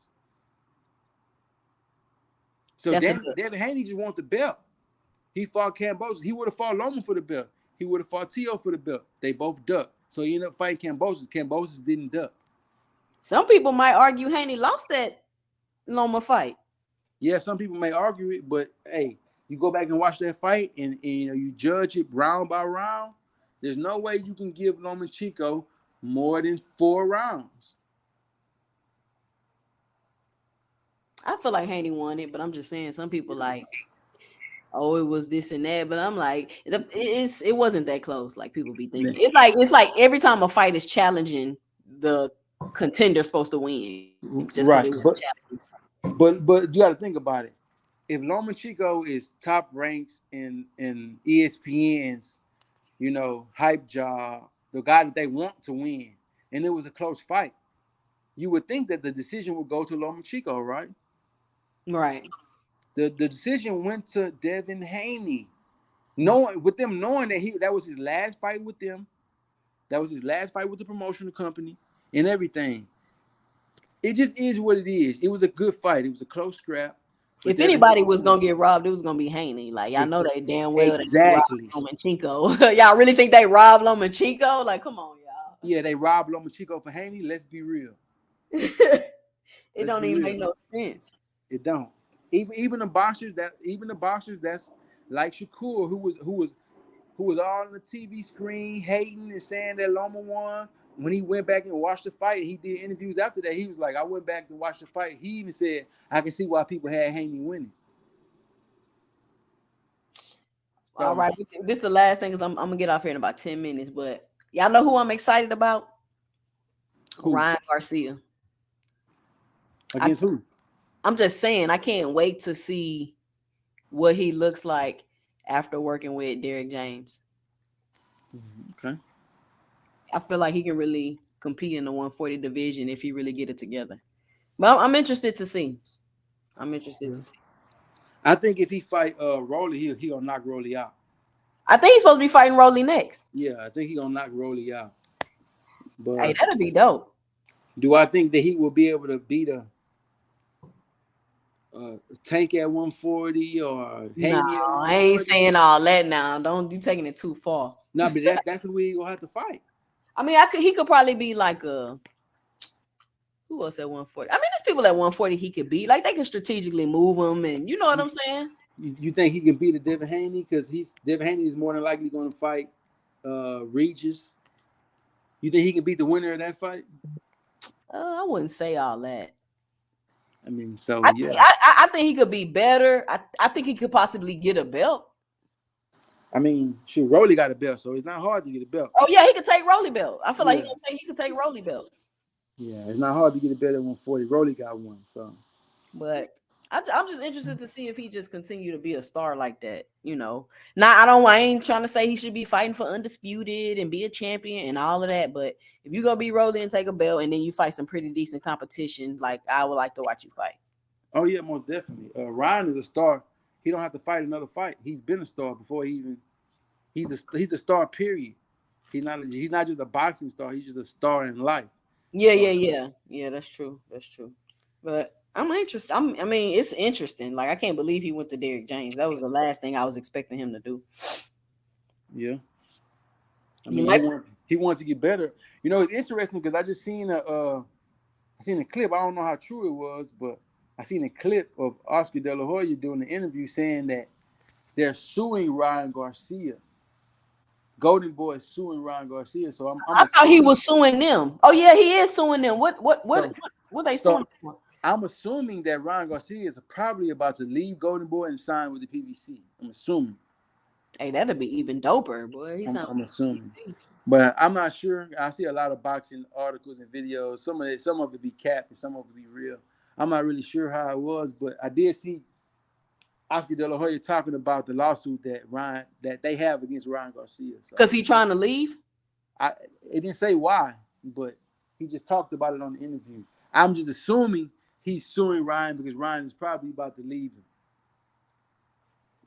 So Devin Haney just wanted the belt. He fought Kambosos. He would have fought Loma for the belt. He would have fought T.O. for the belt. They both ducked. So he ended up fighting Kambosos. Kambosos didn't duck. Some people might argue Haney lost that Loma fight. Yeah, some people may argue it, but hey, you go back and watch that fight and you judge it round by round. There's no way you can give Lomachenko more than 4 rounds. I feel like Haney won it, but I'm just saying some people like, oh, it was this and that. But I'm like, it wasn't that close, like people be thinking. It's like every time a fight is challenging, the contender's supposed to win. Just right. But you got to think about it. If Lomachenko is top ranks in ESPN's, hype job, the guy that they want to win, and it was a close fight, you would think that the decision would go to Lomachenko, right? Right. The decision went to Devin Haney, knowing that was his last fight with them. That was his last fight with the promotional company and everything. It just is what it is. It was a good fight. It was a close scrap. If anybody was gonna get robbed, it was gonna be Haney. Like y'all know they damn well exactly. They robbed Lomachenko. Y'all really think they robbed Lomachenko? Like, come on, y'all. Yeah, they robbed Lomachenko for Haney. Let's be real. It don't even make no sense. It don't. Even the boxers that's like Shakur, who was all on the TV screen hating and saying that Loma won. When he went back and watched the fight, he did interviews after that. He was like, I went back to watch the fight. He even said, I can see why people had Haney winning. So, all right, this is the last thing, because I'm gonna get off here in about 10 minutes. But y'all know who I'm excited about? Who? Ryan Garcia. Against who? I'm just saying, I can't wait to see what he looks like after working with Derrick James. Okay. I feel like he can really compete in the 140 division if he really get it together. But I'm interested to see. I'm interested to see. I think if he fight Rolly, he gonna knock Rolly out. I think he's supposed to be fighting Rolly next. Yeah, I think he gonna knock Rolly out. But Hey, that'd be dope. do I think that he will be able to beat a Tank at 140 or No, Haney at I ain't 140? saying all that now. Don't you taking it too far. No, but that's who he gonna have to fight. I mean, he could probably be like a who else at 140? I mean, there's people at 140 he could beat. Like they can strategically move him, and you know what I'm saying? You think he can beat a Devin Haney? Because Devin Haney is more than likely going to fight Regis. You think he can beat the winner of that fight? I wouldn't say all that. I mean, so yeah. I think he could be better. I think he could possibly get a belt. I mean, shoot, Rolly got a belt, so it's not hard to get a belt. Oh yeah, he could take Rolly belt. I feel like he could take Rolly belt. Yeah, it's not hard to get a belt at 140. Rolly got one, so. But I'm just interested to see if he just continue to be a star like that. You know, now I ain't trying to say he should be fighting for undisputed and be a champion and all of that. But if you gonna be Rolly and take a belt and then you fight some pretty decent competition, like I would like to watch you fight. Oh yeah, most definitely. Ryan is a star. He don't have to fight another fight. He's been a star before he even. He's a star. Period. He's not just a boxing star. He's just a star in life. Yeah. That's true. But I'm interested. I mean, it's interesting. Like I can't believe he went to Derrick James. That was the last thing I was expecting him to do. Yeah. I mean, he wants to get better. You know, it's interesting because I just seen a clip. I don't know how true it was, but I seen a clip of Oscar De La Hoya doing an interview saying that they're suing Ryan Garcia. Golden Boy is suing Ryan Garcia. So I thought he was suing them. Oh yeah, he is suing them. What they suing for? I'm assuming that Ryan Garcia is probably about to leave Golden Boy and sign with the PBC. I'm assuming. Hey, that'd be even doper, boy. I'm assuming. But I'm not sure. I see a lot of boxing articles and videos. Some of it be capped and some of it be real. I'm not really sure how it was, but I did see Oscar De La Hoya talking about the lawsuit that they have against Ryan Garcia. Because he trying to leave? It didn't say why, but he just talked about it on the interview. I'm just assuming he's suing Ryan because Ryan is probably about to leave him.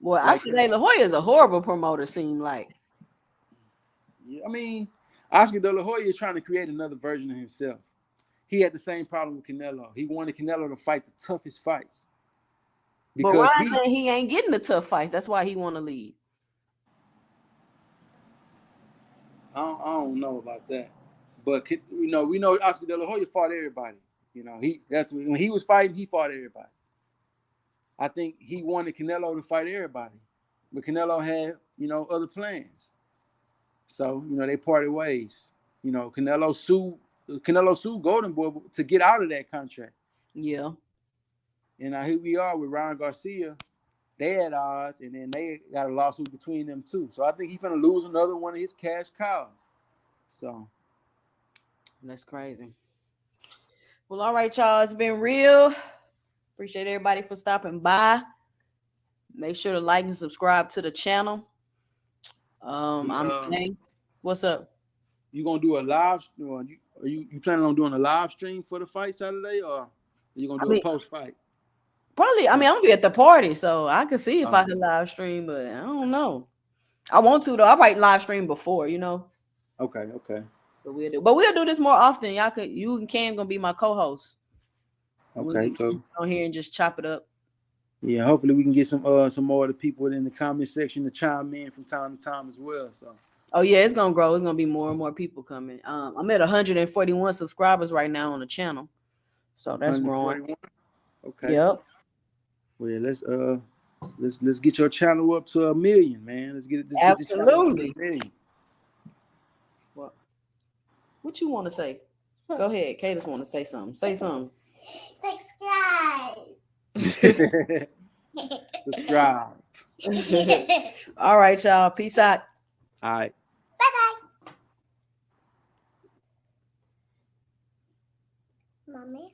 Well, Oscar De La Hoya is a horrible promoter, seem like. Yeah, I mean, Oscar De La Hoya is trying to create another version of himself. He had the same problem with Canelo. He wanted Canelo to fight the toughest fights. But Ryan saying he ain't getting the tough fights. That's why he want to leave. I don't know about that. But we know Oscar De La Hoya fought everybody. You know, when he was fighting, he fought everybody. I think he wanted Canelo to fight everybody, but Canelo had, other plans. So, they parted ways. Canelo sued Golden Boy to get out of that contract. Yeah. And now here we are with Ryan Garcia. They had odds, and then they got a lawsuit between them too. So I think he's gonna lose another one of his cash cows. So that's crazy. Well, all right, y'all. It's been real. Appreciate everybody for stopping by. Make sure to like and subscribe to the channel. What's up? You gonna do a live? Are you planning on doing a live stream for the fight Saturday, or are you gonna do a post fight? Probably. I'm gonna be at the party, so I can see if I can live stream, but I don't know. I want to though. I might live stream before, Okay. But we'll do this more often. You and Cam gonna be my co-host. Okay, cool. On here and just chop it up. Yeah, hopefully we can get some more of the people in the comment section to chime in from time to time as well. So. Oh yeah, it's gonna grow. It's gonna be more and more people coming. I'm at 141 subscribers right now on the channel, so that's growing. Okay. Yep. Well, let's get your channel up to 1 million, man. Let's get it. Absolutely. What you want to say? Go ahead. Kay just want to say something. Say something. Subscribe. Subscribe. All right, y'all. Peace out. All right. Bye-bye. Mommy.